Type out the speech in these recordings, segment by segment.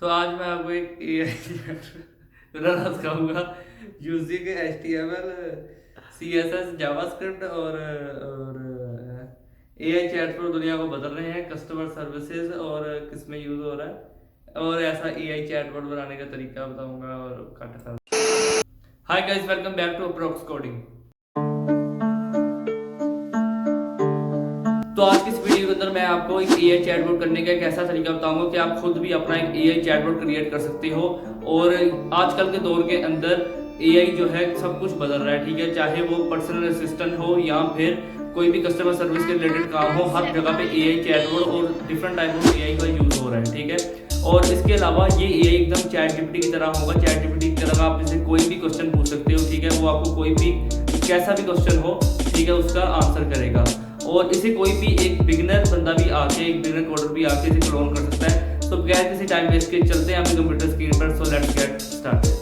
तो आज मैं आपको एक AI बनाना सिखाऊंगा यूजिंग HTML, CSS, जावास्क्रिप्ट और AI चैट पर दुनिया को बदल रहे हैं, कस्टमर सर्विसेज और किस में यूज हो रहा है, और ऐसा AI चैटबॉट बनाने का तरीका बताऊंगा और काट। Hi guys, welcome back to approx coding. तो आज की इस वीडियो के अंदर मैं आपको एक AI चैटबॉट करने का एक ऐसा तरीका बताऊंगा कि आप खुद भी अपना एक AI चैटबॉट क्रिएट कर सकते हो। और आजकल के दौर के अंदर AI जो है सब कुछ बदल रहा है, ठीक है। चाहे वो पर्सनल असिस्टेंट हो या फिर कोई भी कस्टमर सर्विस के रिलेटेड काम हो, हर जगह पे AI चैटबॉट और डिफरेंट टाइप ऑफ AI का यूज हो रहा है, ठीक है। और इसके अलावा ये AI एकदम चैट जीपीटी की तरह होगा। चैट जीपीटी की तरह आप इसे कोई भी क्वेश्चन पूछ सकते हो, ठीक है। वो आपको कोई भी कैसा भी क्वेश्चन हो, ठीक है, उसका आंसर करेगा। और इसे कोई भी एक बिगिनर बंदा भी आके, एक बिगिनर कोडर भी आके इसे क्लोन कर सकता है। तो बगैर किसी टाइम वेस्ट के चलते हैं अपने कंप्यूटर स्क्रीन पर। So let's get started.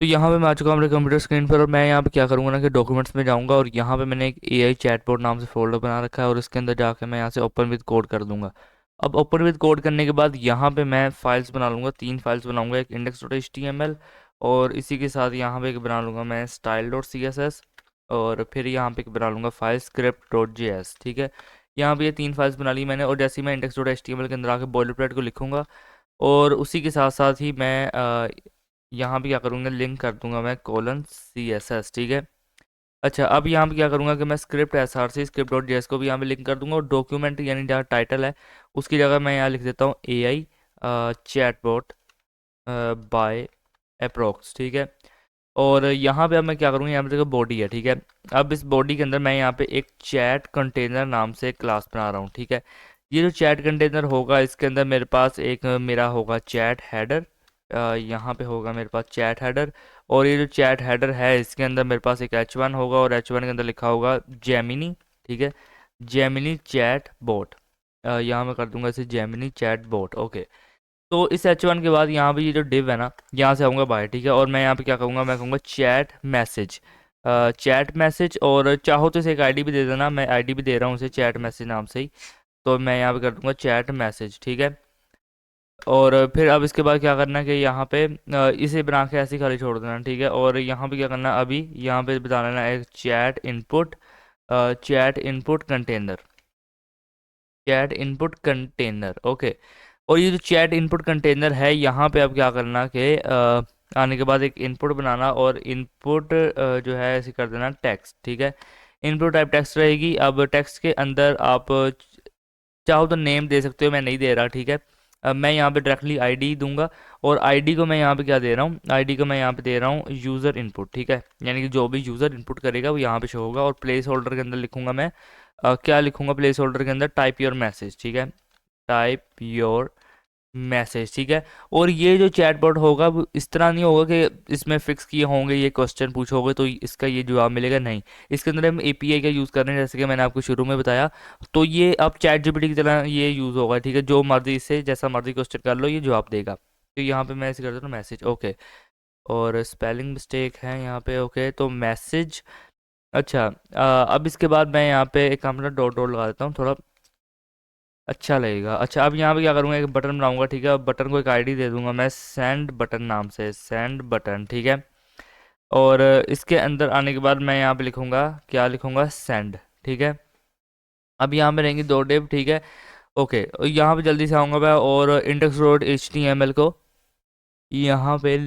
तो यहाँ पे मैं आ चुका हूँ अपने कंप्यूटर स्क्रीन पर, और मैं यहाँ पे क्या करूँगा ना कि डॉक्यूमेंट्स में जाऊँगा, और यहाँ पे मैंने एक AI चैटबॉट नाम से फोल्डर बना रखा है, और इसके अंदर जाके मैं यहाँ से ओपन विद कोड कर दूंगा। अब ओपन विद कोड करने के बाद यहाँ पे मैं फाइल्स बना लूँगा, 3 फाइल्स बनाऊँगा। एक index.html, और इसी के साथ यहाँ पे एक बना लूँगा मैं style.css, और फिर यहाँ पे एक बना लूँगा फाइल script.js, ठीक है। यहाँ पे ये 3 फाइल्स बना ली मैंने, और जैसे ही मैं index.html के अंदर आके बॉयलर प्लेट को लिखूँगा, और उसी के साथ साथ ही मैं यहाँ पे क्या करूँगा, लिंक कर दूंगा मैं :CSS, ठीक है। अच्छा, अब यहाँ पे क्या करूँगा कि मैं स्क्रिप्ट SRC script.js को भी यहाँ पे लिंक कर दूंगा, और डॉक्यूमेंट यानी जहाँ टाइटल है उसकी जगह मैं यहाँ लिख देता हूँ AI चैटबॉट बाय अप्रोक्स, ठीक है। और यहाँ पे अब मैं क्या करूँगा, यहाँ पे देखो बॉडी है, ठीक है। अब इस बॉडी के अंदर मैं यहाँ पे एक चैट कंटेनर नाम से क्लास बना रहा हूँ, ठीक है। ये जो चैट कंटेनर होगा, इसके अंदर मेरे पास एक मेरा होगा चैट हेडर। यहाँ पे होगा मेरे पास चैट हेडर, और ये जो चैट हेडर है इसके अंदर मेरे पास एक H1 होगा, और H1 के अंदर लिखा होगा जेमिनी, ठीक है। जेमिनी चैट बोट, यहाँ मैं कर दूंगा इसे जेमिनी चैट बोट, ओके। तो इस H1 के बाद यहाँ पे ये जो डिव है ना, यहाँ से आऊँगा बाहर, ठीक है। और मैं यहाँ पे क्या कहूँगा, मैं कहूँगा चैट मैसेज, चैट मैसेज। और चाहो तो इसे एक आईडी भी दे देना, मैं आईडी भी दे रहा हूँ इसे चैट मैसेज नाम से ही। तो मैं यहाँ पे कर दूंगा चैट मैसेज, ठीक है। और फिर अब इसके बाद क्या करना है कि यहाँ पे इसे बना के ऐसे ही खाली छोड़ देना, ठीक है। और यहाँ पे क्या करना है, अभी यहाँ पे बता लेना एक chat input container, chat input container, okay. और ये जो चैट इनपुट कंटेनर है, यहाँ पे अब क्या करना कि आने के बाद एक इनपुट बनाना, और इनपुट जो है ऐसे कर देना टेक्स्ट, ठीक है। इनपुट टाइप टेक्स्ट रहेगी। अब टेक्स्ट के अंदर आप चाहो तो नेम दे सकते हो, मैं नहीं दे रहा, ठीक है। अब मैं यहाँ पे डायरेक्टली आईडी दूंगा, और आईडी को मैं यहाँ पे क्या दे रहा हूँ, आईडी को मैं यहाँ पे दे रहा हूँ यूज़र इनपुट, ठीक है। यानी कि जो भी यूज़र इनपुट करेगा वो यहाँ पे शो होगा। और प्लेस होल्डर के अंदर लिखूंगा मैं क्या लिखूंगा, प्लेस होल्डर के अंदर टाइप योर मैसेज, ठीक है। टाइप योर मैसेज, ठीक है। और ये जो चैटबॉट होगा वो इस तरह नहीं होगा कि इसमें फिक्स किए होंगे, ये क्वेश्चन पूछोगे तो इसका ये जवाब मिलेगा, नहीं। इसके अंदर हम API का यूज़ कर रहे हैं, जैसे कि मैंने आपको शुरू में बताया। तो ये अब चैट जीपीटी की तरह ये यूज़ होगा, ठीक है। जो मर्जी इससे जैसा मर्जी क्वेश्चन कर लो, ये जवाब देगा। तो यहाँ पे मैं ऐसे कर देता हूँ मैसेज, ओके। और स्पेलिंग मिस्टेक है यहाँ पे, ओके। तो मैसेज, अच्छा। अब इसके बाद मैं यहाँ पे एक काम डॉट डॉट लगा देता हूँ, थोड़ा अच्छा लगेगा। अच्छा, अब यहाँ पे क्या करूँगा, एक बटन बनाऊंगा, ठीक है। अब बटन को एक आईडी दे दूंगा मैं सेंड बटन नाम से, सेंड बटन, ठीक है। और इसके अंदर आने के बाद मैं यहाँ पे लिखूंगा, क्या लिखूंगा, सेंड, ठीक है। अब यहाँ पे रहेंगी 2 डिव, ठीक है, ओके। और यहाँ पे जल्दी से आऊँगा मैं, और index.html को यहाँ पे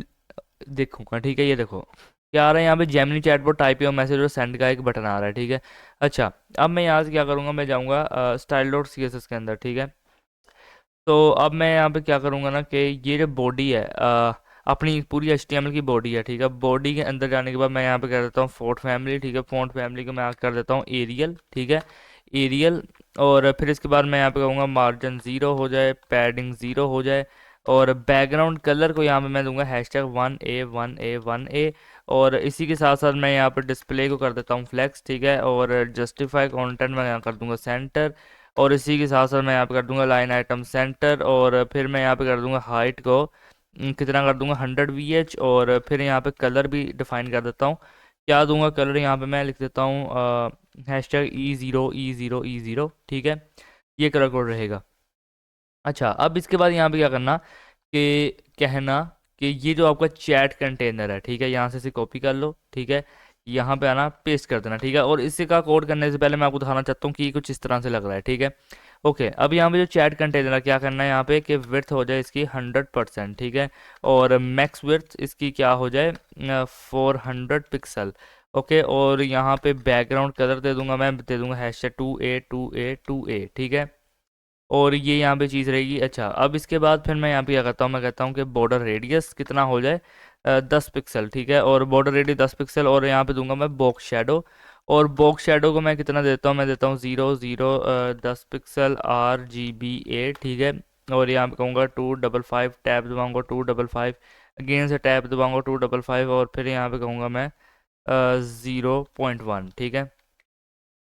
देखूंगा, ठीक है। ये देखो क्या आ रहा है, यहाँ पे Gemini chatbot type your message और सेंड का एक बटन आ रहा है, ठीक है। अच्छा, अब मैं यहाँ से क्या करूँगा, मैं जाऊँगा style.css के अंदर, ठीक है। तो अब मैं यहाँ पे क्या करूँगा ना कि ये जो बॉडी है, अपनी पूरी HTML की बॉडी है, ठीक है। बॉडी के अंदर जाने के बाद मैं यहाँ पे कर देता हूँ फ़ॉन्ट फैमिली, ठीक है। फ़ॉन्ट फैमिली को मैं कर देता हूँ एरियल, ठीक है, एरियल। और फिर इसके बाद मैं यहाँ पे कहूँगा मार्जिन 0 हो जाए, पैडिंग 0 हो जाए। और बैकग्राउंड कलर को यहाँ पे मैं दूंगा #1A1A1A। और इसी के साथ साथ मैं यहाँ पर डिस्प्ले को कर देता हूँ फ्लेक्स, ठीक है। और जस्टिफाई कंटेंट मैं यहाँ कर दूंगा सेंटर। और इसी के साथ साथ मैं यहाँ पे कर दूंगा लाइन आइटम सेंटर। और फिर मैं यहाँ पे कर दूंगा हाइट को कितना कर दूंगा, 100 VH। और फिर यहाँ पे कलर भी डिफाइन कर देता हूँ, क्या दूंगा कलर, यहाँ पे मैं लिख देता हूँ #E0E0E0, ठीक है। ये कलर कोड रहेगा। अच्छा, अब इसके बाद यहाँ पे क्या करना कि कहना कि ये जो आपका चैट कंटेनर है, ठीक है, यहाँ से इसे कॉपी कर लो, ठीक है, यहाँ पे आना पेस्ट कर देना, ठीक है। और इसी का कोड करने से पहले मैं आपको दिखाना चाहता हूँ कि ये कुछ इस तरह से लग रहा है, ठीक है। ओके, अब यहाँ पे जो चैट कंटेनर है, क्या करना है यहाँ पे कि विड्थ हो जाए इसकी 100%, ठीक है, और मैक्स विड्थ इसकी क्या हो जाए 400 पिक्सल। ओके, और यहाँ पे बैकग्राउंड कलर दे दूंगा, मैं दे दूंगा #2a2a2a, ठीक है। और ये यहाँ पे चीज़ रहेगी। अच्छा, अब इसके बाद फिर मैं यहाँ पे क्या करता हूँ, मैं कहता हूँ कि बॉर्डर रेडियस कितना हो जाए 10 पिक्सल, ठीक है, और बॉर्डर रेडियस 10 पिक्सल, और यहाँ पे दूंगा मैं बॉक्स शेडो। और बॉक्स शेडो को मैं कितना देता हूँ, मैं देता हूँ 0 0 10 पिक्सल RGB8, ठीक है। और यहाँ पे कहूँगा 255, टैब दबाऊँगा 255, अगेन से टैब दबाऊँगा 255, और फिर यहाँ पे कहूँगा मैं 0.1, ठीक है।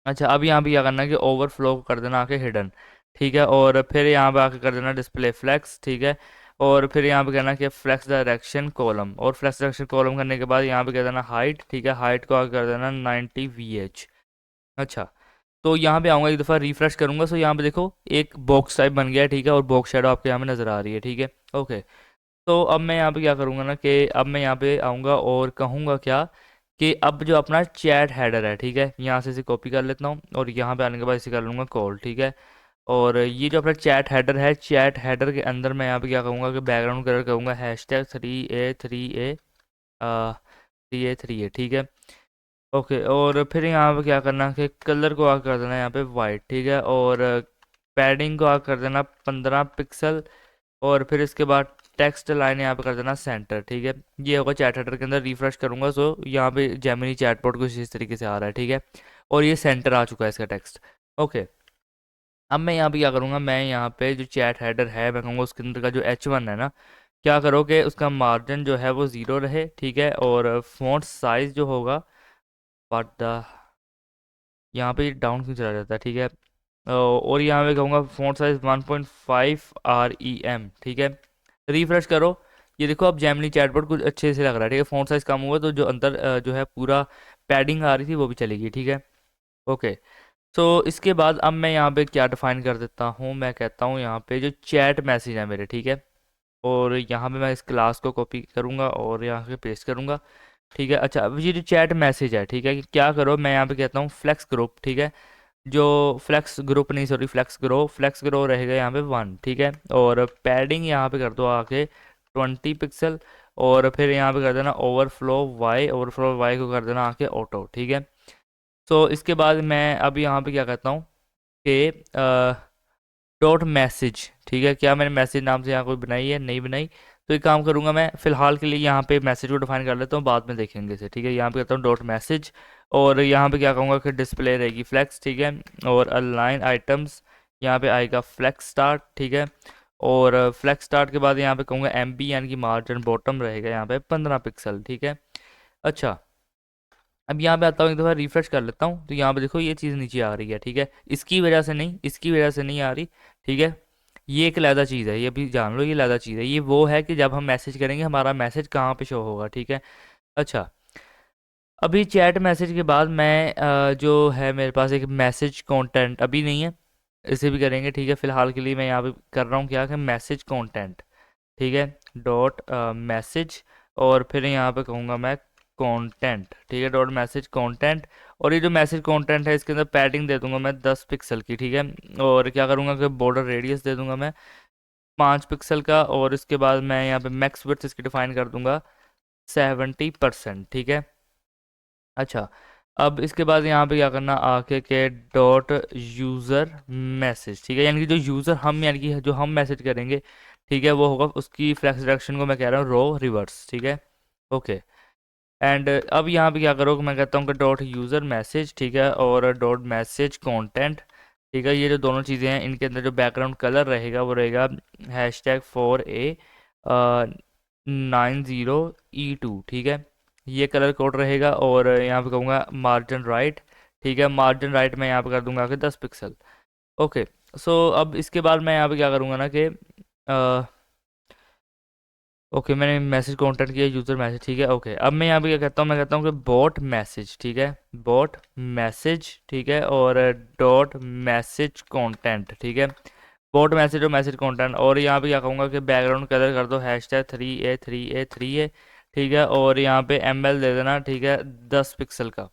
अच्छा, अब यहाँ पे क्या करना है कि ओवरफ्लो को कर देना आके हिडन, ठीक है, और फिर यहाँ पे आके कर देना डिस्प्ले फ्लेक्स, ठीक है। और फिर यहाँ पे कहना कि फ्लेक्स डायरेक्शन कॉलम, और फ्लेक्स डायरेक्शन कॉलम करने के बाद यहाँ पे कह देना हाइट, ठीक है, हाइट को आगे कर देना 90 VH। अच्छा, तो यहाँ पे आऊँगा, एक दफ़ा रिफ्रेश करूँगा, सो यहाँ पे देखो एक बॉक्स टाइप बन गया है, ठीक है, और बॉक्स शेडो आपके यहाँ पे नज़र आ रही है, ठीक है। ओके, तो अब मैं यहाँ पे क्या करूँगा ना कि अब मैं यहाँ पे आऊँगा और कहूँगा क्या कि अब जो अपना चैट हेडर है, ठीक है, यहाँ से इसे कॉपी कर लेता हूँ, और यहाँ पे आने के बाद इसे कर लूँगा कॉल, ठीक है। और ये जो अपना चैट हेडर है, चैट हेडर के अंदर मैं यहाँ पे क्या कहूँगा कि बैकग्राउंड कलर कहूँगा #3a3a, ठीक है। ओके, और फिर यहाँ पे क्या करना कि कलर को आगे कर देना यहाँ पे वाइट, ठीक है, और पैडिंग को आगे कर देना 15 पिक्सल, और फिर इसके बाद टेक्स्ट लाइन यहाँ पे कर देना सेंटर, ठीक है। ये होगा चैट हेडर के अंदर। रिफ्रेश करूंगा सो यहाँ पे जेमिनी चैटबॉट कुछ इस तरीके से आ रहा है, ठीक है, और ये सेंटर आ चुका है इसका टेक्स्ट। ओके, अब मैं यहाँ पे क्या करूँगा, मैं यहाँ पे जो चैट हेडर है मैं कहूँगा उसके अंदर का जो H1 है ना, क्या करोगे उसका मार्जिन जो है वो 0 रहे, ठीक है, और फॉन्ट साइज जो होगा बट द यहाँ पे डाउन क्यों चला जाता है, ठीक है। और यहाँ पे कहूँगा फॉन्ट साइज 1.5 REM, ठीक है। रिफ्रेश करो, ये देखो अब जेमिनी चैटबॉट कुछ अच्छे से लग रहा है, ठीक है। फॉन्ट साइज कम हुआ तो जो अंदर जो है पूरा पैडिंग आ रही थी वो भी चलेगी, ठीक है। ओके, तो इसके बाद अब मैं यहाँ पे क्या डिफाइन कर देता हूँ, मैं कहता हूँ यहाँ पे जो चैट मैसेज है मेरे, ठीक है, और यहाँ पे मैं इस क्लास को कॉपी करूँगा और यहाँ पे पेस्ट करूँगा, ठीक है। अच्छा, अब ये जो चैट मैसेज है, ठीक है, कि क्या करो, मैं यहाँ पे कहता हूँ फ्लेक्स ग्रुप, ठीक है, जो फ्लेक्स ग्रुप नहीं, सॉरी, फ्लेक्स ग्रो रहेगा यहाँ पे 1, ठीक है, और पैडिंग यहाँ पे कर दो आके 20 पिक्सल, और फिर यहाँ पे कर देना ओवरफ्लो वाई को कर देना आके ऑटो, ठीक है। सो इसके बाद मैं अब यहाँ पे क्या करता हूँ कि डॉट मैसेज, ठीक है, क्या मैंने मैसेज नाम से यहाँ कोई बनाई है, नहीं बनाई, तो एक काम करूँगा मैं फ़िलहाल के लिए यहाँ पे मैसेज को डिफाइन कर लेता हूँ, बाद में देखेंगे इसे, ठीक है। यहाँ पे करता हूँ डॉट मैसेज, और यहाँ पे क्या कहूँगा कि डिस्प्ले रहेगी फ्लेक्स, ठीक है, और अलाइन आइटम्स यहाँ पे आएगा फ्लेक्स स्टार्ट, ठीक है, और फ्लेक्स स्टार्ट के बाद यहाँ पे कहूँगा MB यानी कि मार्जिन बॉटम रहेगा यहाँ पे 15 पिक्सल, ठीक है। अच्छा, अब यहाँ पे आता हूँ, एक दफ़ा रिफ्रेश कर लेता हूँ, तो यहाँ पे देखो ये चीज़ नीचे आ रही है, ठीक है, इसकी वजह से नहीं, इसकी वजह से नहीं आ रही, ठीक है। ये एक अलहदा चीज़ है, ये भी जान लो, ये अलहदा चीज़ है, ये वो है कि जब हम मैसेज करेंगे हमारा मैसेज कहाँ पे शो होगा, ठीक है। अच्छा, अभी चैट मैसेज के बाद मैं जो है मेरे पास एक मैसेज कंटेंट अभी नहीं है, इसे भी करेंगे, ठीक है। फिलहाल के लिए मैं यहाँ पे कर रहा हूँ क्या कि मैसेज कंटेंट, ठीक है, डॉट मैसेज, और फिर यहाँ पे कहूँगा मैं कंटेंट, ठीक है, डॉट मैसेज कंटेंट। और ये जो मैसेज कंटेंट है इसके अंदर पैडिंग दे दूंगा मैं 10 पिक्सल की, ठीक है, और क्या करूँगा कि बॉर्डर रेडियस दे दूंगा मैं 5 पिक्सल का, और इसके बाद मैं यहाँ पे मैक्स विड्थ इसकी डिफाइन कर दूंगा 70%, ठीक है। अच्छा, अब इसके बाद यहाँ पे क्या करना आके के डॉट यूज़र मैसेज, ठीक है, यानी कि जो यूज़र हम यानी कि जो हम मैसेज करेंगे, ठीक है, वो होगा उसकी फ्लैक्स डायरेक्शन को मैं कह रहा हूँ रो रिवर्स, ठीक है। ओके, एंड अब यहाँ पे क्या करो, मैं कहता हूँ कि डॉट यूज़र मैसेज, ठीक है, और डॉट मैसेज कंटेंट, ठीक है। ये जो दोनों चीज़ें हैं इनके अंदर जो बैकग्राउंड कलर रहेगा वो रहेगा #4a90E2, ठीक है, ये कलर कोड रहेगा। और यहाँ पे कहूँगा मार्जिन राइट, ठीक है, मार्जिन राइट मैं यहाँ पे कर दूंगा कि 10 पिक्सल। ओके, सो अब इसके बाद मैं यहाँ पे क्या करूँगा ना कि ओके, मैंने मैसेज काउंटर किया यूज़र मैसेज, ठीक है। ओके, अब मैं यहाँ पे क्या कहता हूँ, मैं कहता हूँ कि बॉट मैसेज, ठीक है, बॉट मैसेज, ठीक है, और डॉट मैसेज कंटेंट, ठीक है, बोर्ड मैसेज और मैसेज कंटेंट, और यहाँ पे क्या कहूँगा कि बैकग्राउंड कलर कर दो #3a3a3a, ठीक है, और यहाँ पे ml दे देना, ठीक है, 10 पिक्सल का,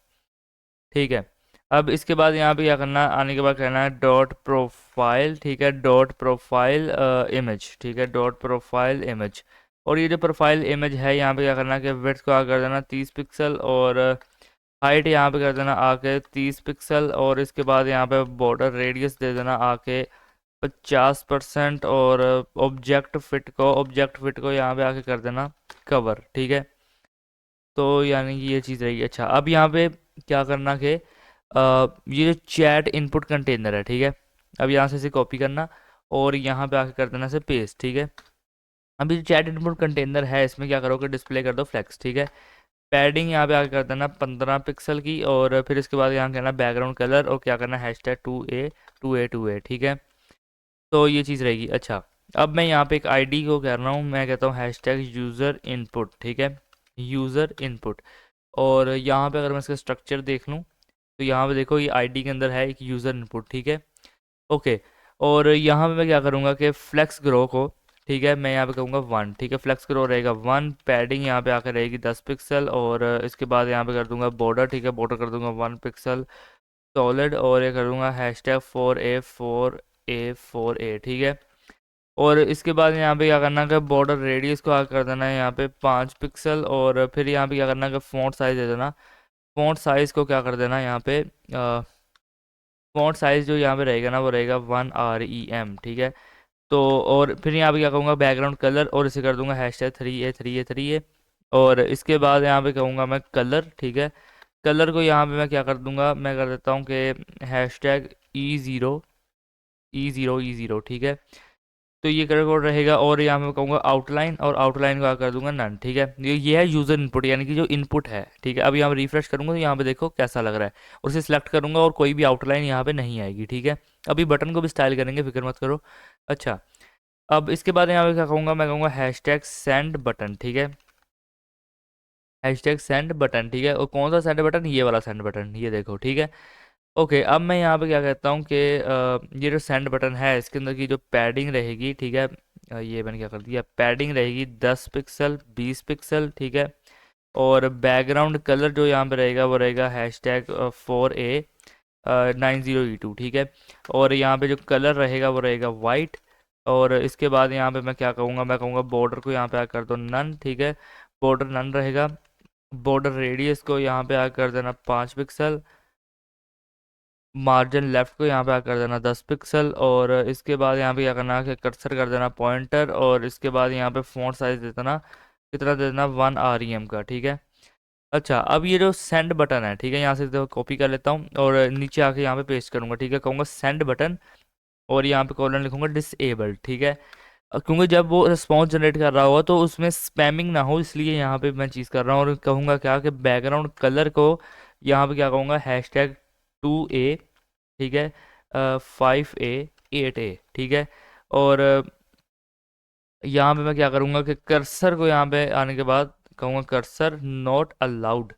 ठीक है। अब इसके बाद यहाँ पे क्या करना, आने के बाद कहना है डॉट प्रोफाइल, ठीक है, डॉट प्रोफाइल इमेज, ठीक है, डॉट प्रोफाइल इमेज। और ये जो प्रोफाइल इमेज है यहाँ पे क्या करना है कि विड्थ को आकर कर देना 30 पिक्सल, और हाइट यहाँ पे कर देना आके 30 पिक्सल, और इसके बाद यहाँ पे बॉर्डर रेडियस दे देना आके 50%, और ऑब्जेक्ट फिट को यहाँ पे आके कर देना कवर, ठीक है। तो यानी कि ये चीज़ रहेगी। अच्छा, अब यहाँ पे क्या करना कि ये जो चैट इनपुट कंटेनर है, ठीक है, अब यहाँ से इसे कॉपी करना और यहाँ पे आके कर देना से पेस्ट, ठीक है। अब ये जो चैट इनपुट कंटेनर है इसमें क्या करोगे, डिस्प्ले कर दो फ्लेक्स, ठीक है। पैडिंग यहाँ पे आके कर देना 15 पिक्सल की, और फिर इसके बाद यहाँ कहना बैकग्राउंड कलर, और क्या करना #2a2a2a, ठीक है। तो ये चीज़ रहेगी। अच्छा, अब मैं यहाँ पे एक आईडी को कह रहा हूँ, मैं कहता हूँ #यूज़र इनपुट, ठीक है, यूज़र इनपुट। और यहाँ पे अगर मैं इसका स्ट्रक्चर देख लूँ तो यहाँ पे देखो ये आईडी के अंदर है एक यूज़र इनपुट, ठीक है, ओके। और यहाँ पे मैं क्या करूँगा कि फ्लेक्स ग्रो को, ठीक है, मैं यहाँ पे कहूँगा 1, ठीक है, फ्लेक्स ग्रो रहेगा 1, पैडिंग यहाँ पे आकर रहेगी 10 पिक्सल, और इसके बाद यहाँ पे कर दूंगा बॉर्डर, ठीक है, बॉर्डर कर दूंगा 1 पिक्सल सॉलिड, और ये कर दूंगा #4a4a4a, ठीक है। और इसके बाद यहाँ पे क्या करना है, बॉर्डर रेडियस को आगे कर देना है यहाँ पे 5 पिक्सल, और फिर यहाँ पे क्या करना है, फ़ॉन्ट साइज़ दे देना। फ़ॉन्ट साइज़ को क्या कर देना यहाँ पे, फ़ॉन्ट साइज़ जो यहाँ पे रहेगा ना वो रहेगा 1 REM, ठीक है। तो और फिर यहाँ पे क्या कहूँगा बैकग्राउंड कलर, और इसे कर दूंगा #3a3a3a, और इसके बाद यहाँ पे कहूँगा मैं कलर, ठीक है। कलर को यहाँ पे मैं क्या कर दूंगा, मैं कर देता हूँ कि #E0, ठीक है। तो ये कलर कोड रहेगा, और यहाँ पे मैं कहूँगा आउटलाइन, और आउटलाइन को क्या कर दूंगा नन, ठीक है। ये है यूज़र इनपुट, यानी कि जो इनपुट है, ठीक है। अब यहाँ पे रिफ्रेश करूँगा तो यहाँ पे देखो कैसा लग रहा है, और उसे सिलेक्ट करूँगा और कोई भी आउटलाइन यहाँ पे नहीं आएगी, ठीक है। अभी बटन को भी स्टाइल करेंगे, फिक्र मत करो। अच्छा, अब इसके बाद यहाँ पे क्या कहूँगा, मैं कहूँगा #सेंड बटन, ठीक है, #सेंड बटन, ठीक है। और कौन सा सेंड बटन, ये वाला सेंड बटन, ये देखो, ठीक है, ओके। अब मैं यहाँ पे क्या कहता हूँ कि ये जो सेंड बटन है इसके अंदर की जो पैडिंग रहेगी, ठीक है, ये मैंने क्या कर दिया, पैडिंग रहेगी 10 पिक्सल 20 पिक्सल, ठीक है। और बैकग्राउंड कलर जो यहाँ पे रहेगा वो रहेगा #4a90e2, ठीक है। और यहाँ पे जो कलर रहेगा वो रहेगा वाइट, और इसके बाद यहाँ पे मैं क्या कहूँगा, मैं कहूँगा बॉर्डर को यहाँ पे आ कर दो नन, ठीक है, बॉर्डर नन रहेगा। बॉर्डर रेडियस को यहाँ पे आ कर देना 5 पिक्सल, मार्जिन लेफ्ट को यहाँ पे कर देना 10 पिक्सल, और इसके बाद यहाँ पे क्या करना है कि कर्सर कर देना पॉइंटर, और इसके बाद यहाँ पे फ़ॉन्ट साइज दे देना, कितना दे देना 1 REM का, ठीक है। अच्छा, अब ये जो सेंड बटन है, ठीक है, यहाँ से देखो कॉपी कर लेता हूँ और नीचे आके यहाँ पे पेस्ट करूँगा, ठीक है, कहूँगा सेंड बटन, और यहाँ पे कॉलन लिखूंगा डिसेबल्ड, ठीक है। क्योंकि जब वो रिस्पॉन्स जनरेट कर रहा होगा तो उसमें स्पैमिंग ना हो, इसलिए यहाँ पे मैं चीज़ कर रहा हूँ। और कहूँगा क्या कि बैकग्राउंड कलर को यहाँ पे क्या कहूँगा #2a, ठीक है, 5a 8a, ठीक है। और यहाँ पे मैं क्या करूँगा कि कर्सर को यहाँ पे आने के बाद कहूँगा कर्सर नॉट अलाउड,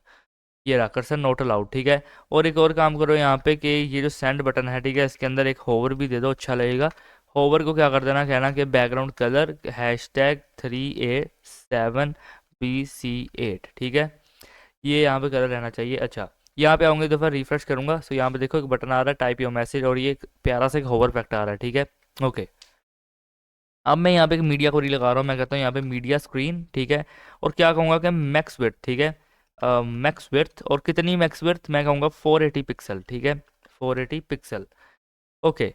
ये रहा कर्सर नॉट अलाउड, ठीक है। और एक और काम करो यहाँ पे कि ये जो सेंड बटन है, ठीक है, इसके अंदर एक होवर भी दे दो, अच्छा लगेगा। होवर को क्या कर देना, कहना कि बैकग्राउंड कलर #3a7bc8, ठीक है, ये यहाँ पे कलर रहना चाहिए। अच्छा, यहाँ पे आऊँगे दफ़ा रिफ्रेश करूँगा तो यहाँ पे देखो एक बटन आ रहा है टाइप योर मैसेज, और ये एक प्यारा सा एक होवर इफेक्ट आ रहा है, ठीक है, ओके। अब मैं यहाँ पे एक मीडिया को लगा रहा हूँ, मैं कहता हूँ यहाँ पे मीडिया स्क्रीन, ठीक है। और क्या कहूँगा कि मैक्स विड्थ, ठीक है, मैक्स विड्थ, और कितनी मैक्स विड्थ, मैं कहूँगा 480 पिक्सल, ठीक है, 480 पिक्सल, ओके।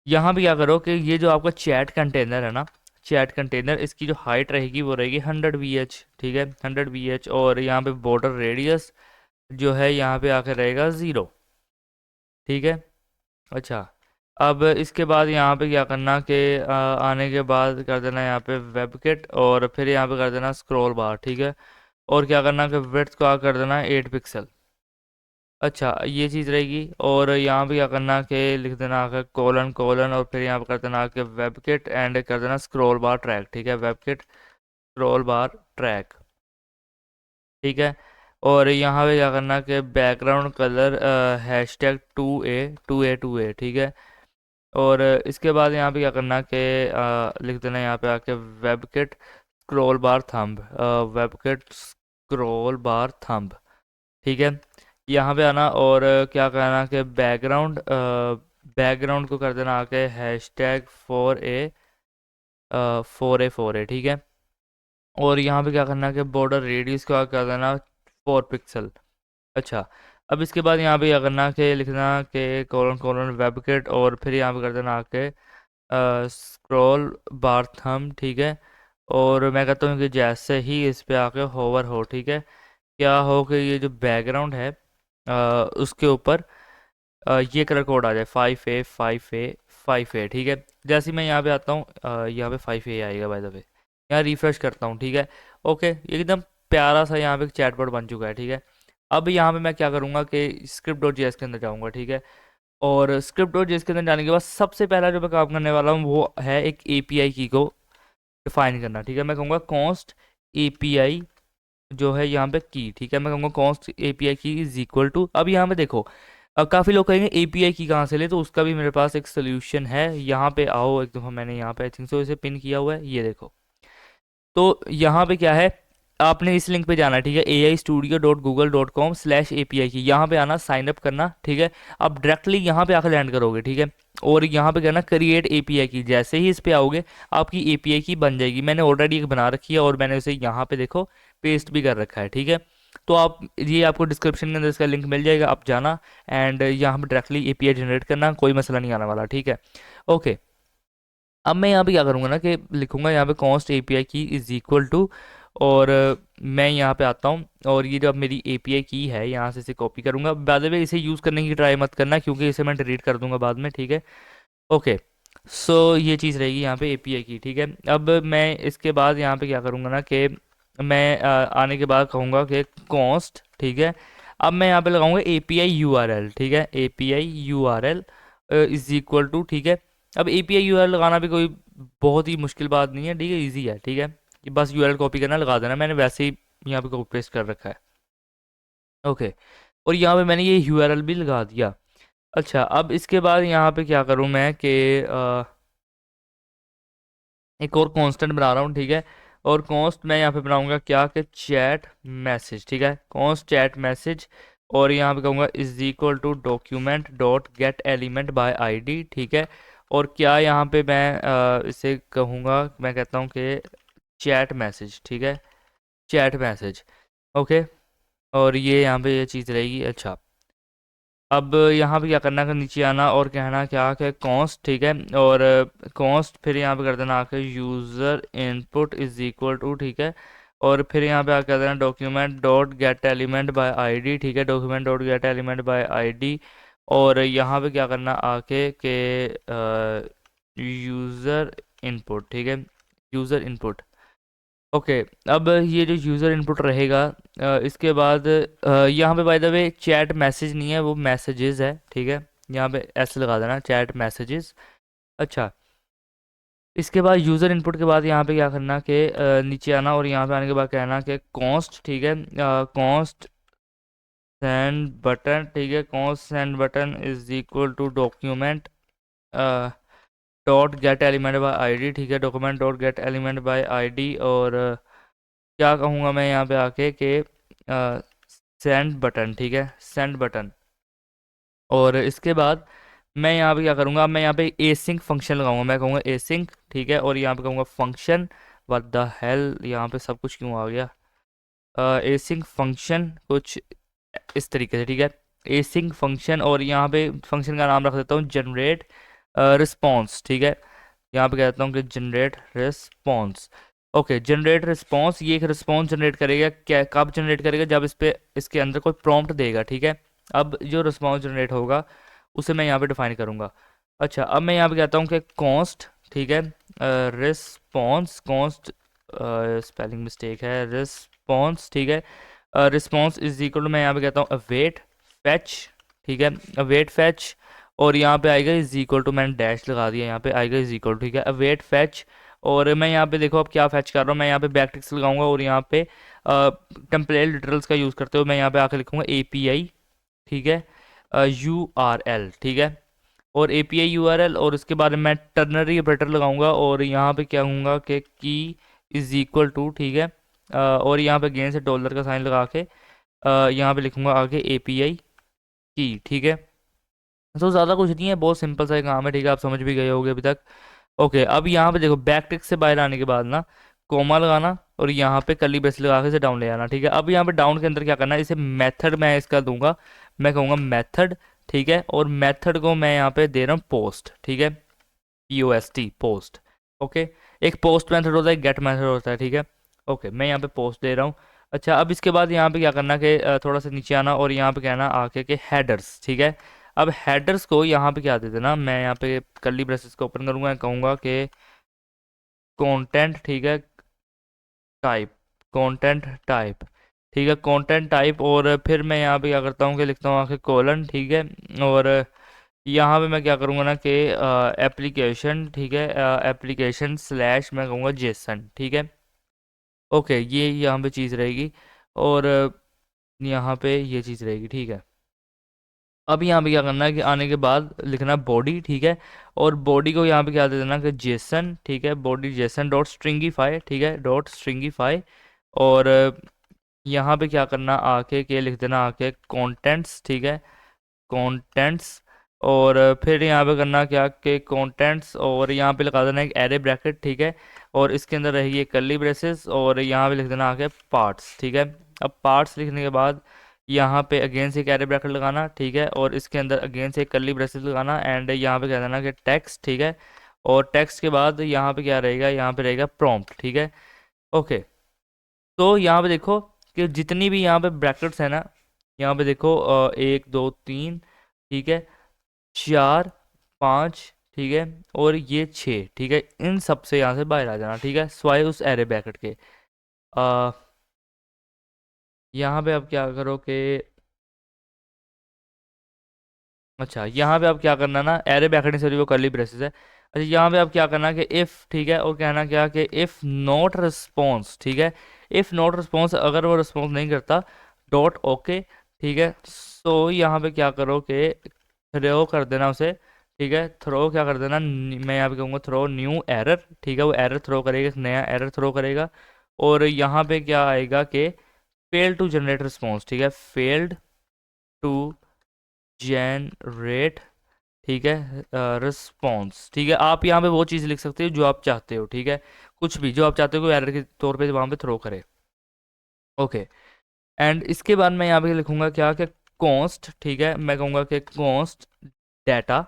यहाँ पे क्या करो कि ये जो आपका चैट कंटेनर है ना, चैट कंटेनर, इसकी जो हाइट रहेगी वो रहेगी 100 VH, ठीक है, 100 VH। और यहाँ पे बॉर्डर रेडियस जो है यहाँ पे आकर रहेगा 0, ठीक है। अच्छा, अब इसके बाद यहाँ पे क्या करना कि आने के बाद कर देना यहाँ पे वेबकिट, और फिर यहाँ पे कर देना स्क्रॉल बार, ठीक है। और क्या करना कि विड्थ को कर देना 8 पिक्सल। अच्छा, ये चीज़ रहेगी। और यहाँ पे क्या करना कि लिख देना आकर कोलन कोलन, और फिर यहाँ पे कर देना आके वेबकिट एंड कर देना स्क्रॉल बार ट्रैक, ठीक है, वेबकिट स्क्रॉल बार ट्रैक, ठीक है। और यहाँ पे क्या करना कि बैकग्राउंड कलर #2a2a2a, ठीक है। और इसके बाद यहाँ पे क्या करना कि लिख देना यहाँ पे आके वेबकिट स्क्रॉल बार थंब, वेबकिट स्क्रॉल बार थंब, ठीक है। यहाँ पे आना और क्या कहना कि बैकग्राउंड, बैकग्राउंड को कर देना आके हैशटैग 4A, ठीक है। और यहाँ पे क्या करना कि बॉर्डर रेडियस को कर देना 4 पिक्सल। अच्छा, अब इसके बाद यहाँ पे क्या करना कि लिखना कि कोलन कोलन वेबकिट और फिर यहाँ पे कर देना आके स्क्रॉल बार थंब, ठीक है। और मैं कहता हूँ कि जैसे ही इस पे आके होवर हो, ठीक है, क्या हो कि ये जो बैकग्राउंड है उसके ऊपर ये कलर कोड आ जाए 5A 5A 5A, ठीक है। जैसे ही मैं यहाँ पे आता हूँ यहाँ पे 5A आएगा बाय द वे। यहाँ रिफ्रेश करता हूँ, ठीक है। ओके, ये एकदम प्यारा सा यहाँ पे चैटबॉट बन चुका है, ठीक है। अब यहाँ पे मैं क्या करूँगा कि स्क्रिप्ट डॉट जेएस के अंदर जाऊँगा, ठीक है। और स्क्रिप्ट डॉट जेएस के अंदर जाने के बाद सबसे पहला जो मैं काम करने वाला हूँ वो है एक एपीआई की को डिफाइन करना, ठीक है। मैं कहूँगा कॉन्स्ट एपीआई जो है यहाँ पे की, ठीक है। मैं कहूँगा कॉन्स्ट एपीआई की इज इक्वल टू, अब यहाँ पे देखो काफ़ी लोग कहेंगे एपीआई की कहाँ से ले, तो उसका भी मेरे पास एक सोल्यूशन है। यहाँ पे आओ एक दफ़ा, मैंने यहाँ पे आई थिंक सो इसे पिन किया हुआ है, ये देखो। तो यहाँ पे क्या है, आपने इस लिंक पे जाना है, ठीक है, ai studio.google.com/API की, यहाँ पे आना, साइन अप करना, ठीक है। आप डायरेक्टली यहाँ पे आकर लैंड करोगे, ठीक है। और यहाँ पे करना क्रिएट एपीआई की, जैसे ही इस पे आओगे आपकी एपीआई की बन जाएगी। मैंने ऑलरेडी एक बना रखी है और मैंने उसे यहाँ पे देखो पेस्ट भी कर रखा है, ठीक है। तो आप ये आपको डिस्क्रिप्शन के अंदर इसका लिंक मिल जाएगा, आप जाना एंड यहाँ पे डायरेक्टली एपीआई जनरेट करना, कोई मसला नहीं आने वाला, ठीक है। ओके, अब मैं यहाँ पे क्या करूँगा ना कि लिखूँगा यहाँ पे कॉन्स्ट एपीआई की इज इक्वल टू, और मैं यहाँ पे आता हूँ और ये जो अब मेरी एपीआई की है यहाँ से इसे कॉपी करूँगा। बाय द वे इसे यूज़ करने की ट्राई मत करना क्योंकि इसे मैं डिलीट कर दूंगा बाद में, ठीक है। ओके, सो ये चीज़ रहेगी यहाँ पे एपीआई की, ठीक है। अब मैं इसके बाद यहाँ पे क्या करूँगा ना कि मैं आने के बाद कहूँगा कि कॉन्स्ट, ठीक है। अब मैं यहाँ पे लगाऊंगा एपीआई यूआरएल, ठीक है, API URL is equal to, ठीक है। अब एपीआई यूआरएल लगाना भी कोई बहुत ही मुश्किल बात नहीं है, ठीक है, इजी है, ठीक है। कि बस यूआरएल कॉपी करना, लगा देना, मैंने वैसे ही यहाँ पे कॉपी पेस्ट कर रखा है। ओके, और यहाँ पे मैंने ये यूआरएल भी लगा दिया। अच्छा, अब इसके बाद यहाँ पे क्या करूँ मैं कि एक और कांस्टेंट बना रहा हूँ, ठीक है। और कॉन्स्ट मैं यहाँ पे बनाऊंगा क्या कि चैट मैसेज, ठीक है, कॉन्स्ट चैट मैसेज। और यहाँ पे कहूँगा is equal to document dot get element by ID, ठीक है। और क्या यहाँ पे मैं इसे कहूँगा, मैं कहता हूँ कि चैट मैसेज, ठीक है, चैट मैसेज। ओके, और ये यहाँ पे ये चीज़ रहेगी। अच्छा, अब यहाँ पे क्या करना है, नीचे आना और कहना क्या कि कॉन्स्ट, ठीक है। और कॉन्स्ट फिर यहाँ पे कर देना आके user input is equal to, ठीक है। और फिर यहाँ पे आके कर देना document dot get element by ID, ठीक है, document dot get element by ID. और यहाँ पे क्या करना आके के यूज़र इनपुट, ठीक है, यूज़र इनपुट। ओके, अब ये जो यूज़र इनपुट रहेगा इसके बाद यहाँ पे by the way chat message नहीं है, वो मैसेजेस है, ठीक है। यहाँ पे ऐसे लगा देना चैट मैसेजेस। अच्छा, इसके बाद यूज़र इनपुट के बाद यहाँ पे क्या करना कि नीचे आना और यहाँ पे आने के बाद कहना कि कॉन्स्ट, ठीक है, कॉन्स्ट सेंड बटन, ठीक है, const send button is equal to document dot get element by ID, ठीक है, document dot get element by ID. और क्या कहूँगा मैं यहाँ पे आके कि सेंड बटन, ठीक है, सेंड बटन। और इसके बाद मैं यहाँ पे क्या करूँगा, मैं यहाँ पे एसिंक फंक्शन लगाऊंगा, मैं कहूँगा एसिंक, ठीक है। और यहाँ पे कहूँगा फंक्शन, व्हाट द हेल, यहाँ पे सब कुछ क्यों आ गया, एसिंक फंक्शन कुछ इस तरीके से, ठीक है, एसिंक फंक्शन। और यहाँ पे फंक्शन का नाम रख देता हूँ जनरेट रिस्पॉन्स, ठीक है। यहाँ पे कहता हूँ कि generate response. Okay, generate response, ये एक रिस्पॉन्स जनरेट करेगा, क्या कब जनरेट करेगा, जब इस पे इसके अंदर कोई प्रॉम्प्ट देगा, ठीक है। अब जो रिस्पॉन्स जनरेट होगा उसे मैं यहाँ पे डिफाइन करूँगा। अच्छा, अब मैं यहाँ पे कहता हूँ कि कॉन्स्ट, ठीक है, रिस्पॉन्स, कॉन्स्ट स्पेलिंग मिस्टेक है, रिस्पॉन्स, ठीक है, रिस्पॉन्स इज इक्वल टू, मैं यहाँ पे कहता हूँ अवेट फैच, ठीक है, अवेट फैच। और यहाँ पे आएगा इज इक्वल टू, मैंने डैश लगा दिया, यहाँ पे आएगा इज इक्वल टू, ठीक है, अवेट फैच। और मैं यहाँ पे देखो अब क्या फैच कर रहा हूँ, मैं यहाँ पे बैकटिक्स लगाऊंगा और यहाँ पे टेम्पलेट लिटरल्स का यूज़ करते हुए मैं यहाँ पे आके लिखूंगा एपीआई, ठीक है, यूआरएल, ठीक है। और API URL, और उसके बाद मैं टर्नरी ऑपरेटर लगाऊंगा और यहाँ पे क्या कहूँगा कि की इज़ इक्वल टू, ठीक है, और यहाँ पे अगेन से डॉलर का साइन लगा के यहाँ पे लिखूंगा आगे API की, ठीक है। तो ज़्यादा कुछ नहीं है, बहुत सिंपल सा एक काम है, ठीक है, आप समझ भी गए होगे अभी तक। ओके, अब यहाँ पे देखो बैक टिक से बाहर आने के बाद ना कोमा लगाना और यहाँ पे कर्ली ब्रेस लगा के इसे डाउन ले आना, ठीक है। अब यहाँ पे डाउन के अंदर क्या करना है, इसे मेथड मैं इसका दूंगा, मैं कहूँगा मेथड, ठीक है, और मेथड को मैं यहाँ पे दे रहा हूँ पोस्ट, ठीक है, POST पोस्ट। ओके, एक पोस्ट मेथड होता है, गेट मेथड होता है, ठीक है। ओके, मैं यहाँ पे पोस्ट दे रहा हूँ। अच्छा, अब इसके बाद यहाँ पे क्या करना कि थोड़ा सा नीचे आना और यहाँ पे कहना आके कि हेडर्स, ठीक है। अब हेडर्स को यहाँ पे क्या दे देना, मैं यहाँ पे कर्ली ब्रेसेस को ओपन करूँगा, कहूँगा कि कंटेंट, ठीक है, टाइप, कंटेंट टाइप, ठीक है, कंटेंट टाइप। और फिर मैं यहाँ पे क्या करता हूँ कि लिखता हूँ आके कोलन, ठीक है, और यहाँ पे मैं क्या करूँगा ना कि एप्लीकेशन, ठीक है, एप्लीकेशन स्लैश मैं कहूँगा जेसन, ठीक है। ओके, ये यहाँ पे चीज़ रहेगी और यहाँ पे ये चीज़ रहेगी, ठीक है। अब यहाँ पे क्या करना है कि आने के बाद लिखना बॉडी, ठीक है, और बॉडी को यहाँ पे क्या दे देना कि जेसन, ठीक है, बॉडी जेसन डॉट स्ट्रिंगीफाई, ठीक है, डॉट स्ट्रिंगीफाई। और यहाँ पे क्या करना आके के लिख देना आके कंटेंट्स, ठीक है, कंटेंट्स। और फिर यहाँ पे करना क्या कि कंटेंट्स, और यहाँ पे लगा देना एक एरे ब्रैकेट, ठीक है, और इसके अंदर रहेगी एक कर्ली ब्रेसेस, और यहाँ पे लिख देना आके पार्ट्स, ठीक है। अब पार्ट्स लिखने के बाद यहाँ पे अगेन से एक एरे ब्रैकेट लगाना, ठीक है, और इसके अंदर अगेन से एक कर्ली ब्रेसेस लगाना, एंड यहाँ पे कह देना कि टेक्स्ट, ठीक है, और टेक्स्ट के बाद यहाँ पे क्या रहेगा, यहाँ पे रहेगा प्रॉम्प्ट, ठीक है। ओके, तो यहाँ पे देखो कि जितनी भी यहाँ पे ब्रैकेट्स है ना, यहाँ पे देखो 1 2 3, ठीक है, 4 5, ठीक है, और ये 6, ठीक है, इन सब से यहाँ से बाहर आ जाना, ठीक है, स्वाय उस एरे ब्रैकेट के। आ, यहाँ पे आप क्या करो कि, अच्छा, यहाँ पे आप क्या करना ना, एरे ब्रैकेट सॉरी वो कर्ली ब्रेसेस है। अच्छा, यहाँ पे आप क्या करना कि इफ़, ठीक है, और कहना क्या कि इफ़ नॉट रिस्पॉन्स, ठीक है, इफ़ नॉट रिस्पॉन्स, अगर वो रिस्पॉन्स नहीं करता, डॉट ओके, ठीक है। सो यहाँ पे क्या करो कि थ्रो कर देना उसे, ठीक है, थ्रो क्या कर देना, मैं यहाँ पे कहूँगा थ्रो न्यू एरर, ठीक है, वो एरर थ्रो करेगा, एक नया एरर थ्रो करेगा। और यहाँ पे क्या आएगा कि फेल टू जनरेट रिस्पॉन्स, ठीक है, फेल्ड टू जनरेट, ठीक है, रिस्पॉन्स, ठीक है। आप यहाँ पे वो चीज़ लिख सकते हो जो आप चाहते हो, ठीक है, कुछ भी जो आप चाहते हो एरर के तौर पे वहाँ पे थ्रो करे। ओके, एंड इसके बाद मैं यहाँ पे लिखूंगा क्या कि कॉन्स्ट, ठीक है, मैं कहूँगा कि कॉन्स्ट डाटा,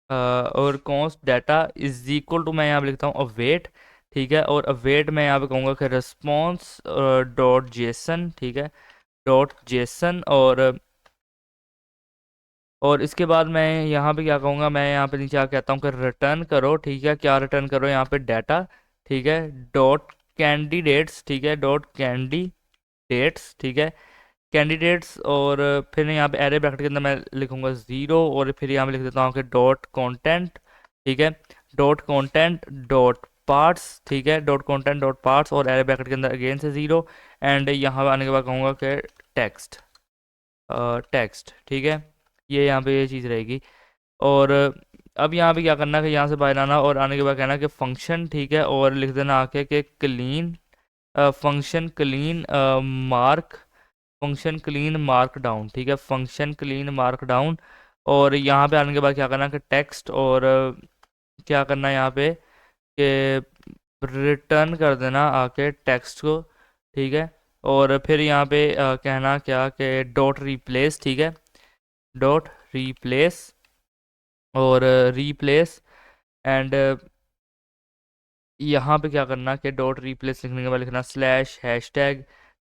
और const data is equal to, मैं यहाँ पे लिखता हूँ अवेट, ठीक है, और अवेट मैं यहाँ पे कहूँगा कि रिस्पॉन्स डॉट जेसन, ठीक है, डॉट जेसन। और इसके बाद मैं यहाँ पे क्या कहूँगा, मैं यहाँ पे नीचे आके कहता हूँ कि रिटर्न करो, ठीक है, क्या रिटर्न करो यहाँ पे डाटा, ठीक है, डॉट कैंडिडेट्स, ठीक है, डॉट कैंडिडेट्स, ठीक है, कैंडिडेट्स। और फिर यहाँ पे एरे ब्रैकेट के अंदर मैं लिखूंगा 0, और फिर यहाँ पे लिख देता हूँ कि डॉट कंटेंट, ठीक है, डॉट कंटेंट डॉट पार्ट्स, ठीक है, डॉट कंटेंट डॉट पार्ट्स, और एरे ब्रैकेट के अंदर अगेन से 0। एंड यहाँ आने के बाद कहूँगा कि टेक्स्ट, टेक्स्ट, ठीक है, ये यहाँ पे ये चीज़ रहेगी। और अब यहाँ पे क्या करना है कि यहाँ से बाहर आना और आने के बाद कहना कि फंक्शन, ठीक है, और लिख देना आके कि clean, function clean mark, function clean mark down, ठीक है, फंक्शन क्लीन मार्क डाउन। और यहाँ पे आने के बाद क्या करना है कि टेक्स्ट, और क्या करना है यहाँ पे कि रिटर्न कर देना आके टेक्स्ट को, ठीक है। और फिर यहाँ पे कहना क्या कि डॉट रिप्लेस, ठीक है, डॉट रिप्लेस, और रिप्लेस। एंड यहाँ पे क्या करना कि डॉट रिप्लेस लिखने के बाद लिखना स्लैश हैशटैग,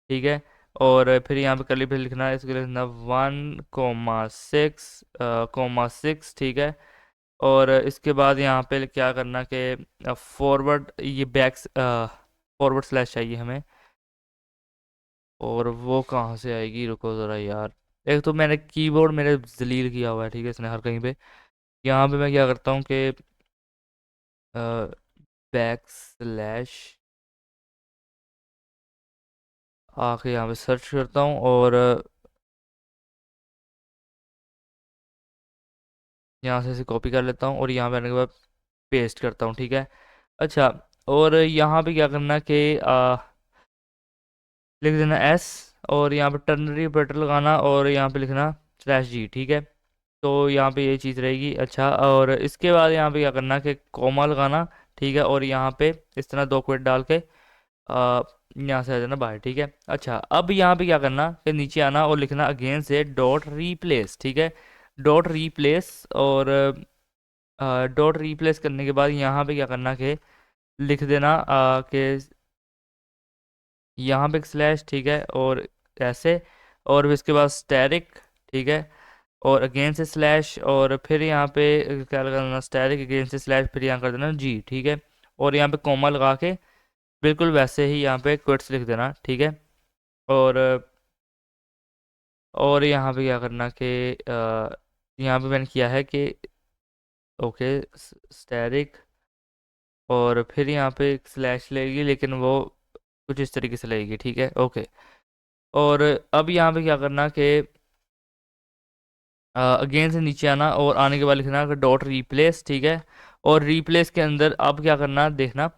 ठीक है, और फिर यहाँ पे कर्ली ब्रेस लिखना है, इसके लिए लिखना 1,6,6, ठीक है। और इसके बाद यहाँ पे क्या करना कि फॉरवर्ड, ये बैक फॉरवर्ड स्लैश चाहिए हमें, और वो कहाँ से आएगी, रुको ज़रा यार, एक तो मैंने कीबोर्ड मेरे जलील किया हुआ है, ठीक है, इसने हर कहीं पे। यहाँ पे मैं क्या करता हूँ कि बैक स्लैश आके यहाँ पे सर्च करता हूँ, और यहाँ से इसे कॉपी कर लेता हूँ और यहाँ पे आने के बाद पेस्ट करता हूँ, ठीक है। अच्छा, और यहाँ पे क्या करना कि लिख देना एस, और यहाँ पे टर्नरी ऑपरेटर लगाना और यहाँ पे लिखना स्लैश जी, ठीक है। तो यहाँ पे ये चीज़ रहेगी। अच्छा, और इसके बाद यहाँ पे क्या करना कि कॉमा लगाना, ठीक है, और यहाँ पे इस तरह दो क्वोट डाल के यहाँ से आ जाना बाहर, ठीक है। अच्छा, अब यहाँ पे क्या करना कि नीचे आना और लिखना अगेन से डॉट रीप्लेस, ठीक है, डॉट रीप्लेस। और डॉट रीप्लेस करने के बाद यहाँ पे क्या करना कि लिख देना कि यहाँ पे एक स्लैश, ठीक है, और ऐसे, और फिर इसके बाद स्टैरिक, ठीक है, और अगेन से स्लैश, और फिर यहाँ पे क्या लगाना स्टैरिक अगेन से स्लैश, फिर यहाँ कर देना जी, ठीक है, और यहाँ पे कॉमा लगा के बिल्कुल वैसे ही यहाँ पे क्विट्स लिख देना, ठीक है। और यहाँ पे क्या करना कि यहाँ पे मैंने किया है कि ओके स्टैरिक, और फिर यहाँ पे एक स्लैश लगेगी, लेकिन वो कुछ इस तरीके से लगेगी, ठीक है, ओके। और अब यहाँ पे क्या करना कि अगेन से नीचे आना और आने के बाद लिखना डॉट रीप्लेस, ठीक है, और रीप्लेस के अंदर अब क्या करना देखना,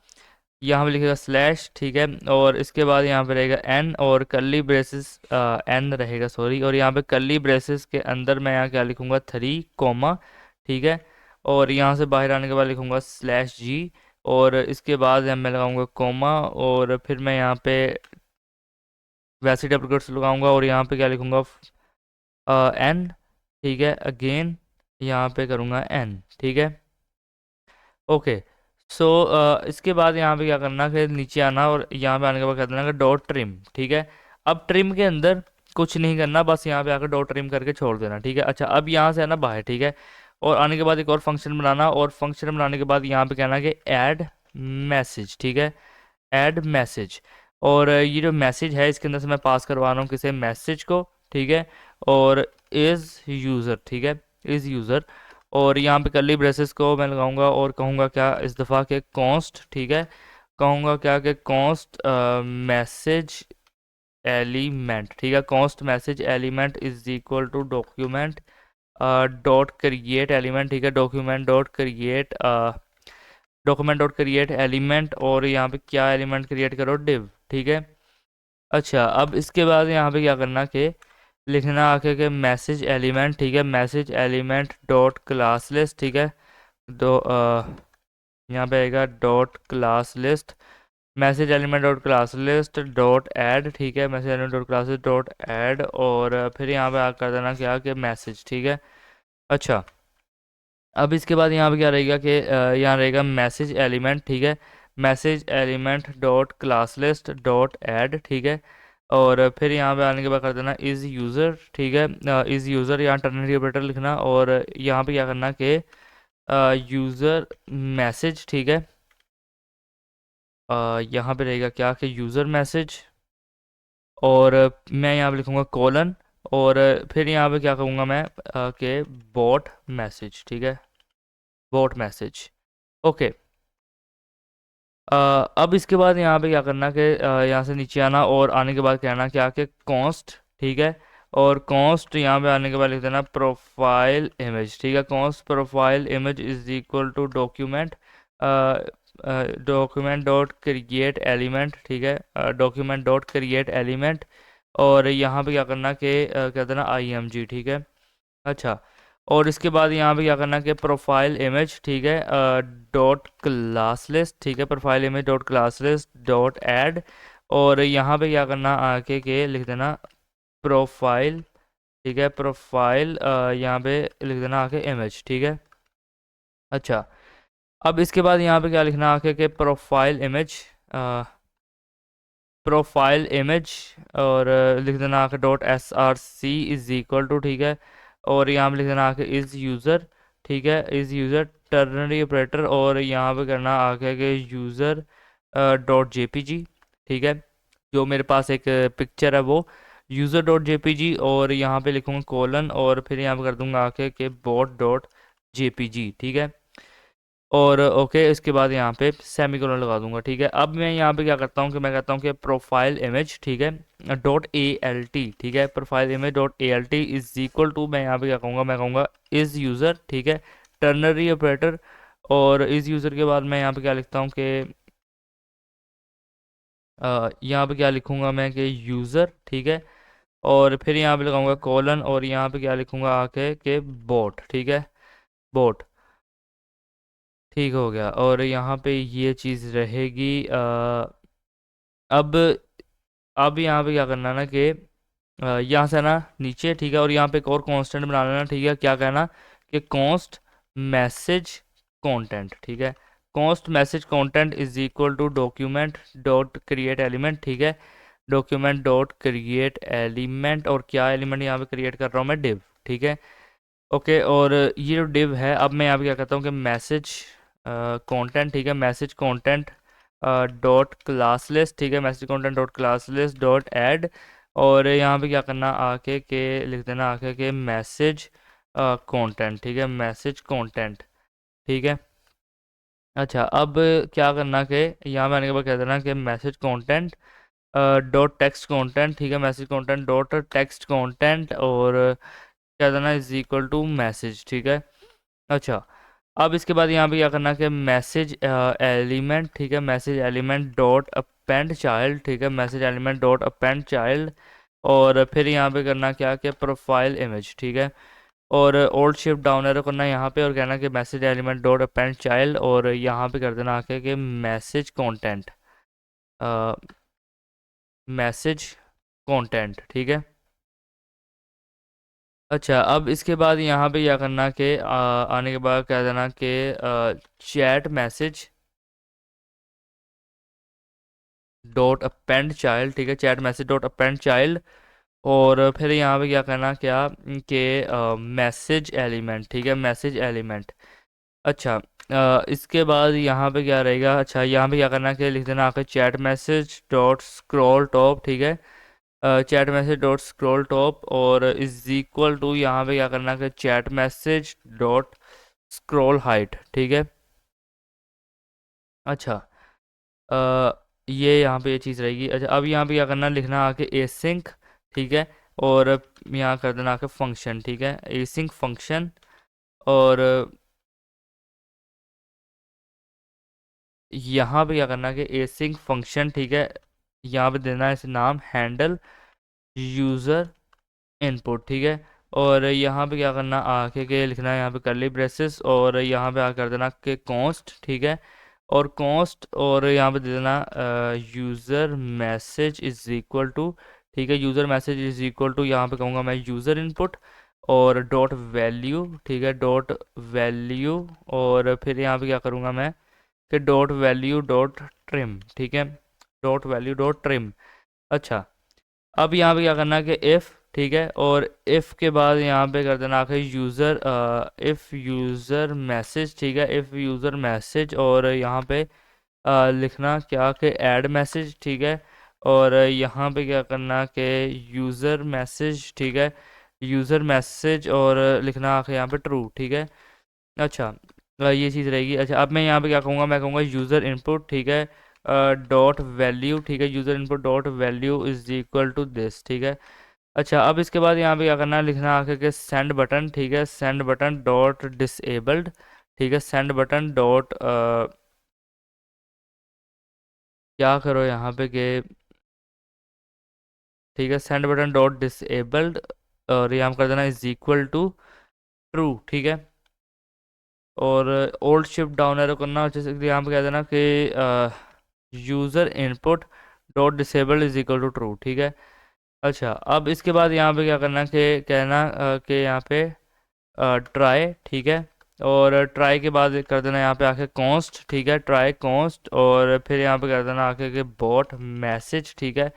यहाँ पे लिखेगा स्लैश, ठीक है, और इसके बाद यहाँ पे रहेगा एन और कर्ली ब्रेसेस, एन रहेगा सॉरी, और यहाँ पे कर्ली ब्रेसेस के अंदर मैं यहाँ क्या लिखूँगा 3 कॉमा, ठीक है, और यहाँ से बाहर आने के बाद लिखूँगा स्लैश जी, और इसके बाद मैं लगाऊंगा कॉमा, और फिर मैं यहाँ पे वैसे डबल कोट्स लगाऊंगा और यहाँ पे क्या लिखूँगा एन, ठीक है, अगेन यहाँ पे करूँगा एन, ठीक है, ओके। सो इसके बाद यहाँ पे क्या करना कि नीचे आना और यहाँ पे आने के बाद कर देना डॉट ट्रिम, ठीक है। अब ट्रिम के अंदर कुछ नहीं करना, बस यहाँ पे आकर डॉट ट्रिम करके छोड़ देना, ठीक है। अच्छा, अब यहाँ से आना बाहर, ठीक है, और आने के बाद एक और फंक्शन बनाना, और फंक्शन बनाने के बाद यहाँ पे कहना कि ऐड मैसेज, ठीक है, ऐड मैसेज। और ये जो मैसेज है इसके अंदर से मैं पास करवा रहा हूँ किसी मैसेज को, ठीक है, और इज़ यूज़र, ठीक है, इज़ यूज़र। और यहाँ पे कर्ली ब्रेसेस को मैं लगाऊंगा और कहूँगा क्या इस दफ़ा के कॉन्स्ट, ठीक है, कहूँगा क्या कि कॉन्स्ट मैसेज एलिमेंट, ठीक है, const message element is equal to document dot create element, ठीक है, डॉक्यूमेंट डॉट क्रिएट एलिमेंट, और यहाँ पे क्या एलिमेंट क्रिएट करो डिव, ठीक है। अच्छा, अब इसके बाद यहाँ पे क्या करना कि लिखना आके के मैसेज एलिमेंट, ठीक है, message element dot class list, ठीक है, दो यहाँ पे आएगा dot class list, message element dot class list dot add, ठीक है, message element dot class list dot add, और फिर यहाँ पे कर देना क्या कि मैसेज, ठीक है। अच्छा, अब इसके बाद यहाँ पे क्या रहेगा कि यहाँ रहेगा मैसेज एलिमेंट, ठीक है, message element dot class list dot add, ठीक है, और फिर यहाँ पे आने के बाद कर देना इज़ यूज़र, ठीक है, इज़ यूज़र, यहाँ टर्नरी ऑपरेटर लिखना, और यहाँ पे क्या करना कि यूज़र मैसेज, ठीक है, यहाँ पे रहेगा क्या कि यूज़र मैसेज, और मैं यहाँ पे लिखूँगा कॉलन, और फिर यहाँ पे क्या कहूँगा मैं कि बॉट मैसेज, ठीक है, बॉट मैसेज, ओके। अब इसके बाद यहाँ पे क्या करना कि यहाँ से नीचे आना और आने के बाद कहना क्या कि कॉन्स्ट, ठीक है, और कॉन्स्ट यहाँ पे आने के बाद लिख देना प्रोफाइल इमेज, ठीक है, const profile image is equal to document document dot create element, ठीक है, डॉक्यूमेंट डॉट क्रिएट एलिमेंट, और यहाँ पे क्या करना कि क्या देना आई एम जी, ठीक है। अच्छा, और इसके बाद यहाँ पे क्या करना कि प्रोफाइल इमेज, ठीक है, डॉट क्लास लिस्ट, ठीक है, profile image dot class list dot add, और यहाँ पे क्या करना आके के लिख देना प्रोफाइल, ठीक है, प्रोफाइल यहाँ पे लिख देना आके इमेज, ठीक है। अच्छा, अब इसके बाद यहाँ पे क्या लिखना आके के प्रोफाइल इमेज, और लिख देना आके dot S R C is equal to, ठीक है, और यहाँ पे लिख देना आके इज़ यूज़र, ठीक है, इज़ यूज़र टर्नरी ऑपरेटर, और यहाँ पे करना आके के यूज़र डॉट जेपीजी, ठीक है, जो मेरे पास एक पिक्चर है वो यूज़र डॉट जेपीजी, और यहाँ पे लिखूँगा कॉलन, और फिर यहाँ पे कर दूंगा आके के बॉट डॉट जेपीजी, ठीक है। और ओके, इसके बाद यहाँ पे सेमीकोलन लगा दूंगा। ठीक है, अब मैं यहाँ पे क्या करता हूँ कि मैं कहता हूँ कि प्रोफाइल इमेज, ठीक है, डॉट ए एल टी, ठीक है, profile image dot A L T is equal to, मैं यहाँ पे क्या कहूँगा, मैं कहूँगा इज यूज़र, ठीक है, टर्नरी ऑपरेटर। और इज यूज़र के बाद मैं यहाँ पे क्या लिखता हूँ कि यहाँ पे क्या लिखूँगा मैं कि यूज़र, ठीक है, और फिर यहाँ पे लगाऊंगा कॉलन, और यहाँ पे क्या लिखूँगा आके कि बोट, ठीक है, बोट। ठीक हो गया, और यहाँ पे ये चीज़ रहेगी। अब यहाँ पे क्या करना है ना कि यहाँ से ना नीचे, ठीक है, और यहाँ पे एक और कांस्टेंट बना लेना, ठीक है, क्या कहना कि कॉन्स्ट मैसेज कंटेंट, ठीक है, const message content is equal to document dot create element, ठीक है, डॉक्यूमेंट डॉट क्रिएट एलिमेंट, और क्या एलिमेंट यहाँ पे क्रिएट कर रहा हूँ मैं, डिव, ठीक है, ओके। और ये जो डिव है, अब मैं यहाँ पे क्या करता हूँ कि मैसेज कंटेंट, ठीक है, मैसेज कंटेंट डॉट क्लासलेस, ठीक है, message content dot classless dot add, और यहाँ पे क्या करना आके के लिख देना आके के मैसेज कंटेंट, ठीक है, मैसेज कंटेंट, ठीक है। अच्छा, अब क्या करना कि यहाँ पे आने के बाद कह देना कि message content dot text content, ठीक है, message content dot text content, और क्या देना इज इक्वल टू मैसेज, ठीक है। अच्छा, अब इसके बाद यहाँ पे क्या करना कि मैसेज एलिमेंट, ठीक है, message element dot append child, ठीक है, message element dot append child, और फिर यहाँ पे करना क्या कि प्रोफाइल इमेज, ठीक है, और ओल्ड शिफ्ट डाउन एरो करना यहाँ पे, और कहना कि message element dot append child, और यहाँ पे कर देना आके कि मैसेज कंटेंट, मैसेज कंटेंट, ठीक है। अच्छा, अब इसके बाद यहाँ पे क्या करना कि आने के बाद कह देना कि chat message dot append child, ठीक है, chat message dot append child, और फिर यहाँ पे क्या करना क्या कि मैसेज एलिमेंट, ठीक है, मैसेज एलिमेंट। अच्छा, इसके बाद यहाँ पे क्या रहेगा, अच्छा यहाँ पे क्या करना कि लिख देना आकर chat message dot scroll top, ठीक है, chat message dot scroll top, और इज इक्वल टू यहाँ पे क्या करना कि chat message dot scroll height, ठीक है। अच्छा, ये यहाँ पे ये चीज़ रहेगी। अच्छा, अब यहाँ पे क्या करना, लिखना आके एसिंक, ठीक है, और यहाँ कर देना आके फंक्शन, ठीक है, एसिंक फंक्शन, और यहाँ पे क्या करना कि एसिंक फंक्शन, ठीक है, यहाँ पे देना है इसे नाम हैंडल यूज़र इनपुट, ठीक है, और यहाँ पे क्या करना आके के लिखना है यहाँ पे करली ब्रेसेस, और यहाँ पे आकर कर देना कि कॉन्स्ट, ठीक है, और कॉन्स्ट, और यहाँ पे दे देना user message is equal to, ठीक है, user message is equal to, यहाँ पे कहूँगा मैं यूज़र इनपुट, और डॉट वैल्यू, ठीक है, डॉट वैल्यू, और फिर यहाँ पे क्या करूँगा मैं कि डॉट वैल्यू डॉट ट्रिम, ठीक है, डॉट वैल्यू डॉट ट्रिम। अच्छा, अब यहाँ पे क्या करना है कि इफ़, ठीक है, और इफ़ के बाद यहाँ पे कर देना आखिर यूज़र, इफ़ यूज़र मैसेज, ठीक है, इफ़ यूज़र मैसेज, और यहाँ पे लिखना क्या कि ऐड मैसेज, ठीक है, और यहाँ पे क्या करना कि यूज़र मैसेज, ठीक है, यूज़र मैसेज, और लिखना आखिर यहाँ पे ट्रू, ठीक है। अच्छा, ये चीज़ रहेगी। अच्छा, अब मैं यहाँ पे क्या कहूँगा, मैं कहूँगा यूज़र इनपुट, ठीक है, डॉट वैल्यू, ठीक है, user input dot value is equal to this, ठीक है। अच्छा, अब इसके बाद यहाँ पे क्या करना है, लिखना आके के सेंड बटन, ठीक है, सेंड बटन डॉट डिसेबल्ड, ठीक है, सेंड बटन डॉट क्या करो यहाँ पे के, ठीक है, सेंड बटन डॉट डिसेबल्ड, और यहाँ कर देना इज इक्वल टू ट्रू, ठीक है, और ओल्ड शिफ्ट डाउन एरो करना, जैसे कि यहाँ पे कह देना कि user input dot disabled is equal to true, ठीक है। अच्छा, अब इसके बाद यहाँ पे क्या करना कि कहना कि यहाँ पे ट्राई, ठीक है, और ट्राई के बाद कर देना यहाँ पे आके कॉन्स्ट, ठीक है, ट्राई कॉन्स्ट, और फिर यहाँ पे कर देना आके कि बॉट मैसेज, ठीक है,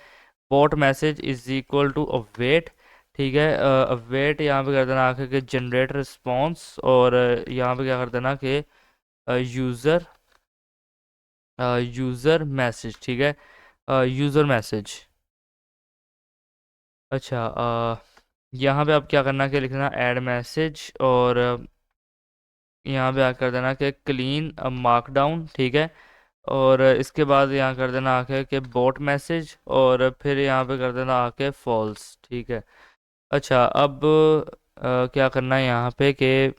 bot message is equal to await, ठीक है, अवेट यहाँ पे कर देना आके कि जनरेट रिस्पॉन्स, और यहाँ पे क्या कर देना कि यूज़र यूज़र मैसेज, ठीक है, यूज़र मैसेज। अच्छा, यहाँ पे अब क्या करना कि लिखना ऐड मैसेज, और यहाँ पे आकर देना कि क्लीन मार्कडाउन, ठीक है। और इसके बाद यहाँ कर देना आके कि बोट मैसेज, और फिर यहाँ पे कर देना आके फॉल्स, ठीक है। अच्छा, अब क्या करना है यहाँ पे कि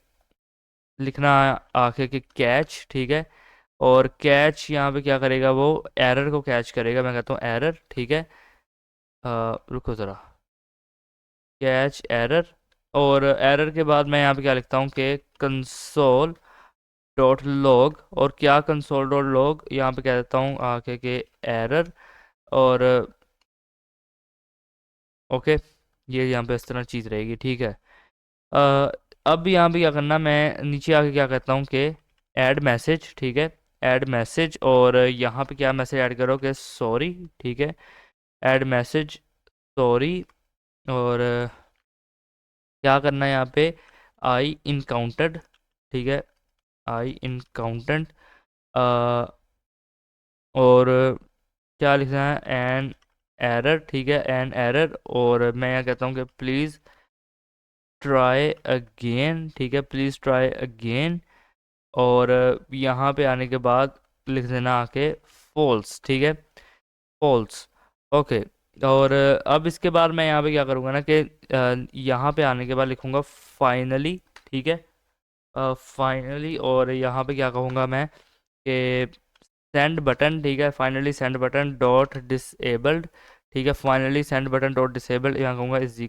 लिखना आके कि कैच, ठीक है। और कैच यहाँ पे क्या करेगा, वो एरर को कैच करेगा। मैं कहता हूँ एरर, ठीक है। रुको ज़रा, कैच एरर। और एरर के बाद मैं यहाँ पे क्या लिखता हूँ कि कंसोल डॉट लॉग, और क्या कंसोल डॉट लॉग यहाँ पे कह देता हूँ आके के एरर। और ओके, ये यहाँ पे इस तरह चीज़ रहेगी, ठीक है। अ, अब यहाँ पे क्या करना, मैं नीचे आके क्या कहता हूँ कि ऐड मैसेज, ठीक है। ऐड मैसेज, और यहाँ पे क्या मैसेज ऐड करो कि सॉरी, ठीक है। Add message sorry. और क्या करना है यहाँ पे, आई इनकाउंटर्ड, ठीक है। आई इनकाउंटेंट। और क्या लिखना है, एन एरर, ठीक है। An error. और मैं यहाँ कहता हूँ कि प्लीज़ ट्राई अगेन, ठीक है। Please try again. और यहाँ पे आने के बाद लिख देना आके फॉल्स, ठीक है। False, okay. और अब इसके बाद मैं यहाँ पे क्या करूँगा ना कि यहाँ पे आने के बाद लिखूँगा फाइनली, ठीक है। फाइनली। और यहाँ पे क्या कहूँगा मैं कि सेंड बटन, ठीक है। Finally send button dot disabled, ठीक है। Finally send button dot disabled यहाँ कहूँगा इज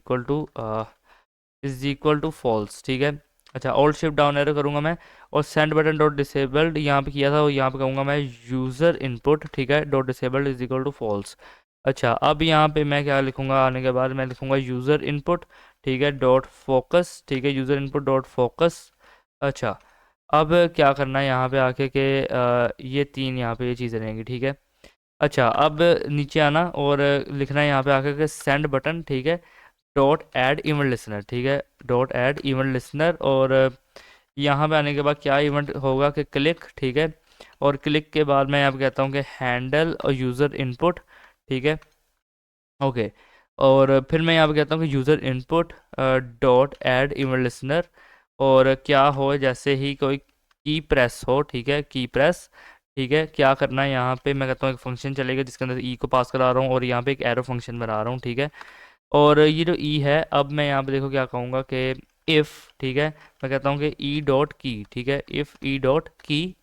इक्वल टू फॉल्स, ठीक है। अच्छा, ऑल्ट शिफ्ट डाउन एरो करूँगा मैं, और सेंड बटन डॉट डिसेबल्ड यहाँ पे किया था, और यहाँ पे कहूँगा मैं यूज़र इनपुट, ठीक है, dot disabled is equal to false. अच्छा, अब यहाँ पे मैं क्या लिखूँगा, आने के बाद मैं लिखूँगा यूज़र इनपुट, ठीक है, डॉट फोकस, ठीक है। User input dot focus. अच्छा, अब क्या करना है यहाँ पे आके कि ये तीन यहाँ पे ये चीज़ें रहेंगी, ठीक है। अच्छा, अब नीचे आना और लिखना है यहाँ पे आके कि सेंड बटन, ठीक है, डॉट ऐड इवेंट लिसनर, ठीक है। Dot add event listener. और यहाँ पे आने के बाद क्या इवेंट होगा कि क्लिक, ठीक है। और क्लिक के बाद मैं यहाँ पे कहता हूँ कि हैंडल और यूज़र इनपुट, ठीक है। ओके। और फिर मैं यहाँ पे कहता हूँ कि user input dot add event listener. और क्या हो, जैसे ही कोई की प्रेस हो, ठीक है, की प्रेस, ठीक है। क्या करना है यहाँ पे, मैं कहता हूँ एक फंक्शन चलेगा जिसके अंदर ई को पास करा रहा हूँ, और यहाँ पे एक एरो फंक्शन बना रहा हूँ, ठीक है। और ये जो ई है, अब मैं यहाँ पे देखो क्या कहूँगा कि इफ़, ठीक है। मैं कहता हूँ कि ई डॉट की, ठीक है, इफ़ ई डॉट की।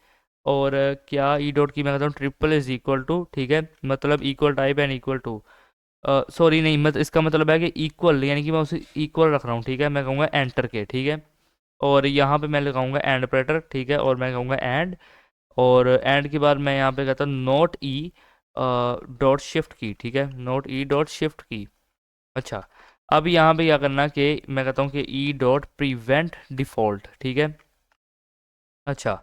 और क्या ई डॉट की, मैं कहता हूँ ट्रिपल इज इक्वल टू, ठीक है, मतलब equal type and equal to. Sorry नहीं, मत इसका मतलब है कि इक्वल, यानी कि मैं उसे इक्वल रख रहा हूँ, ठीक है। मैं कहूँगा एंटर के, ठीक है। और यहाँ पे मैं लगाऊंगा एंड ऑपरेटर, ठीक है। और मैं कहूँगा एंड। और एंड के बाद मैं यहाँ पे कहता हूँ नोट ई डॉट शिफ्ट की, ठीक है, नोट ई डॉट शिफ्ट की। अच्छा, अब यहाँ पे क्या करना कि मैं कहता हूँ कि ई डॉट प्रिवेंट डिफ़ॉल्ट, ठीक है। अच्छा,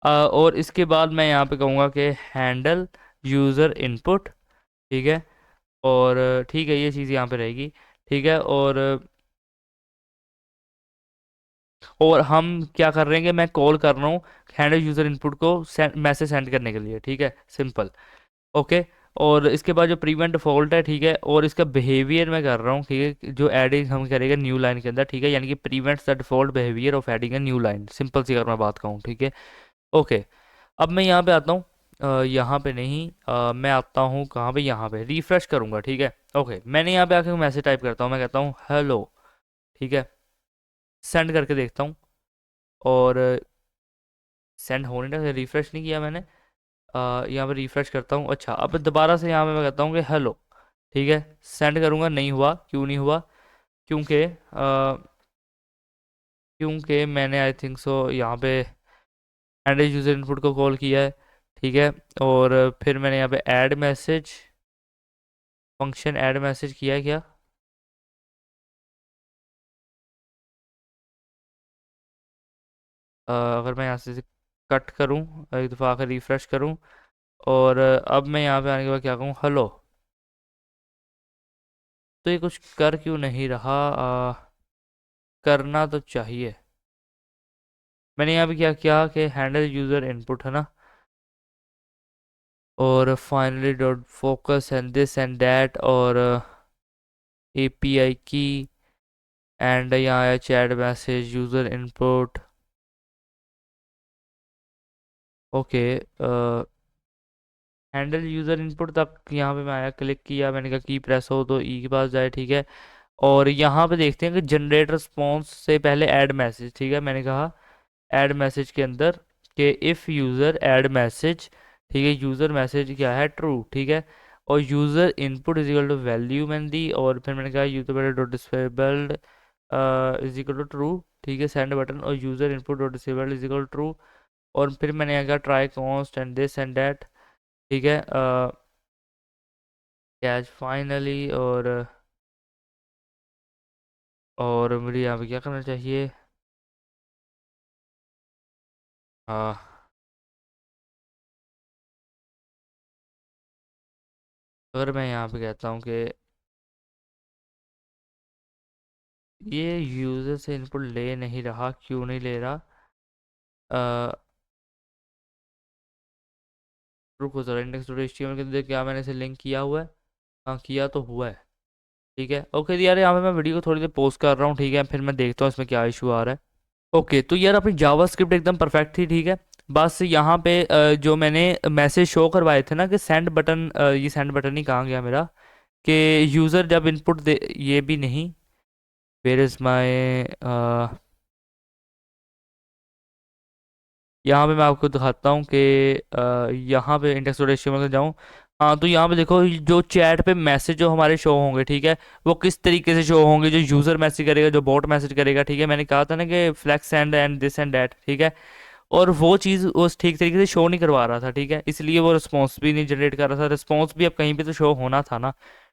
और इसके बाद मैं यहाँ पे कहूँगा कि हैंडल यूज़र इनपुट, ठीक है। और ठीक है, ये चीज़ यहाँ पे रहेगी, ठीक है। और हम क्या कर रहे हैं कि मैं कॉल कर रहा हूँ हैंडल यूज़र इनपुट को मैसेज सेंड करने के लिए, ठीक है, सिंपल। ओके। और इसके बाद जो प्रीवेंट डिफॉल्ट है, ठीक है, और इसका बिहेवियर मैं कर रहा हूँ, ठीक है, जो एडिंग हम करेंगे न्यू लाइन के अंदर, ठीक है, यानी कि prevents the default behaviour of adding a new line, simple C अगर मैं बात कहूँ, ठीक है। ओके। अब मैं यहाँ पे आता हूँ, यहाँ पे नहीं, मैं आता हूँ कहाँ पे, यहाँ पे रिफ्रेश करूँगा, ठीक है। ओके, मैंने यहाँ पे आके मैसेज टाइप करता हूँ, मैं कहता हूँ हेलो, ठीक है। सेंड करके देखता हूँ, और सेंड होने तक रिफ्रेश नहीं किया मैंने। यहाँ पे रिफ्रेश करता हूँ। अच्छा, अब दोबारा से यहाँ पे मैं कहता हूँ कि हेलो, ठीक है। सेंड करूँगा, नहीं हुआ, क्यों नहीं हुआ, क्योंकि क्योंकि मैंने आई थिंक सो यहाँ पे एंड यूज़र इनपुट को कॉल किया है, ठीक है। और फिर मैंने यहाँ पे add message function add message किया है क्या। अगर मैं यहाँ से कट करूँ, एक दफ़ा आकर रिफ्रेश करूँ, और अब मैं यहाँ पे आने के बाद क्या कहूँ, हेलो, तो ये कुछ कर क्यों नहीं रहा, करना तो चाहिए। मैंने यहाँ पे क्या किया कि हैंडल यूज़र इनपुट है ना, और finally dot focus and this and that, और एपीआई की, एंड यहाँ है chat message user input, okay, handle user input तक यहाँ पे मैं आया, क्लिक किया, मैंने कहा की प्रेस हो तो ई के पास जाए, ठीक है। और यहाँ पे देखते हैं कि जनरेट रिस्पॉन्स से पहले ऐड मैसेज, ठीक है। मैंने कहा ऐड मैसेज के अंदर कि इफ़ यूज़र ऐड मैसेज, ठीक है, यूज़र मैसेज क्या है, ट्रू, ठीक है। और user input is equal to value मैंने दी, और फिर मैंने कहा user dot disabled is equal to true, ठीक है, सेंड बटन, और user input dot disabled is equal to true. और फिर मैंने कहा try const and this and that, ठीक है, कैच फाइनली। और मुझे यहाँ पे क्या करना चाहिए, हाँ, अगर मैं यहाँ पे कहता हूँ कि ये यूज़र से इनपुट ले नहीं रहा, क्यों नहीं ले रहा, रुको ज़रा, इंडेक्स डॉट एचटीएमएल के अंदर क्या मैंने इसे लिंक किया हुआ है, हाँ किया तो हुआ है, ठीक है। ओके, तो यार यहाँ पे मैं वीडियो को थोड़ी देर पोस्ट कर रहा हूँ, ठीक है, फिर मैं देखता हूँ इसमें क्या इशू आ रहा है। ओके, तो यार अपनी जावास्क्रिप्ट एकदम परफेक्ट थी, ठीक है। बस यहाँ पे जो मैंने मैसेज शो करवाए थे ना कि सेंड बटन, ये सेंड बटन ही कहाँ गया मेरा, कि यूज़र जब इनपुट दे, ये भी नहीं, वेयर इज़ माई, यहाँ पे मैं आपको दिखाता हूँ कि यहाँ पे इंडेक्स डॉट एचटीएमएल में जाऊँ, हाँ, तो यहाँ पे देखो जो चैट पे मैसेज जो हमारे शो होंगे, ठीक है, वो किस तरीके से शो होंगे, जो यूज़र मैसेज करेगा, जो बॉट मैसेज करेगा, ठीक है। मैंने कहा था ना कि flex and this and that, ठीक है। और वो चीज़ वो ठीक तरीके से शो नहीं करवा रहा था, ठीक है, इसलिए वो रिस्पॉन्स भी नहीं जनरेट कर रहा था। रिस्पॉन्स भी अब कहीं पे तो शो होना था ना,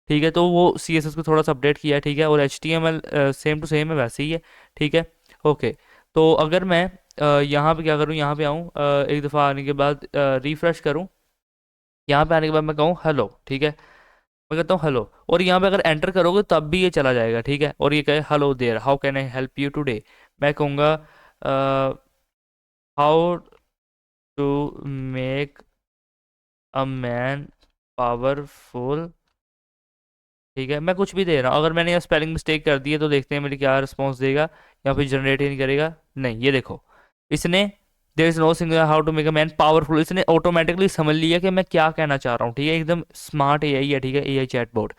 ठीक है। तो वो CSS को थोड़ा सा अपडेट किया है, ठीक है। और HTML सेम टू सेम है, वैसे ही है, ठीक है। ओके, तो अगर मैं यहाँ पे क्या करूँ, यहाँ पे आऊँ, एक दफ़ा आने के बाद रिफ़्रेश करूँ, यहाँ पे आने के बाद मैं कहूँ हेलो, ठीक है, मैं कहता हूँ हेलो, और यहाँ पे अगर एंटर करोगे तब भी ये चला जाएगा, ठीक है। और ये कहे hello there, how can I help you today, मैं कहूँगा how to make a man powerful, ठीक है। मैं कुछ भी दे रहा हूँ, अगर मैंने यहाँ स्पेलिंग मिस्टेक कर दी है तो देखते हैं मेरी क्या रिस्पॉन्स देगा, या फिर जनरेट ही नहीं करेगा। नहीं, ये देखो, इसने there is no single how to make a man powerful, इसने ऑटोमेटिकली समझ लिया कि मैं क्या कहना चाह रहा हूँ, ठीक है। एकदम स्मार्ट AI है, ठीक है, AI चैटबॉट,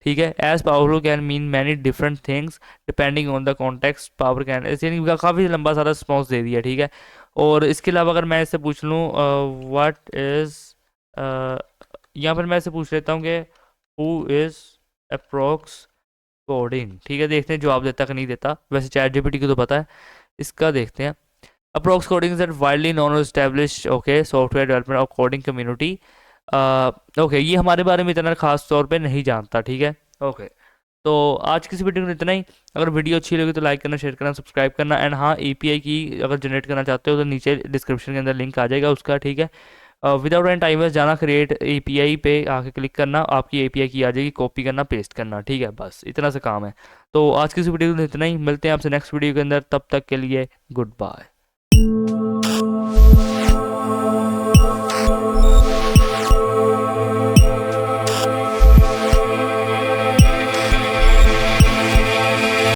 ठीक है। As powerful can mean many different things depending on the context, power can, इसने काफ़ी लंबा सारा रिस्पॉन्स दे दिया, ठीक है। और इसके अलावा अगर मैं इससे पूछ लूँ व्हाट इज़, यहाँ पर मैं इससे पूछ लेता हूँ कि हु इज़ अप्रोक्स कोडिंग, ठीक है। देखते हैं जवाब देता कि नहीं देता, वैसे चैट जीपीटी को तो पता है। इसका देखते हैं, approx coding is widely non और एस्टेब्लिश, ओके, सॉफ्टवेयर डेवलपमेंट और कोडिंग कम्युनिटी, ओके, ये हमारे बारे में इतना खास तौर पे नहीं जानता, ठीक है। ओके, तो आज की इस वीडियो में इतना ही। अगर वीडियो अच्छी लगी तो लाइक करना, शेयर करना, सब्सक्राइब करना, एंड हाँ, API की अगर जनरेट करना चाहते हो तो नीचे डिस्क्रिप्शन के अंदर लिंक आ जाएगा उसका, ठीक है। विदाउट एनी टाइमर जाना, क्रिएट API पे आके क्लिक करना, आपकी API की आ जाएगी, कॉपी करना, पेस्ट करना, ठीक है, बस इतना सा काम है। तो आज की इस वीडियो में इतना ही, मिलते हैं आपसे नेक्स्ट वीडियो के अंदर, तब तक के लिए गुड बाय।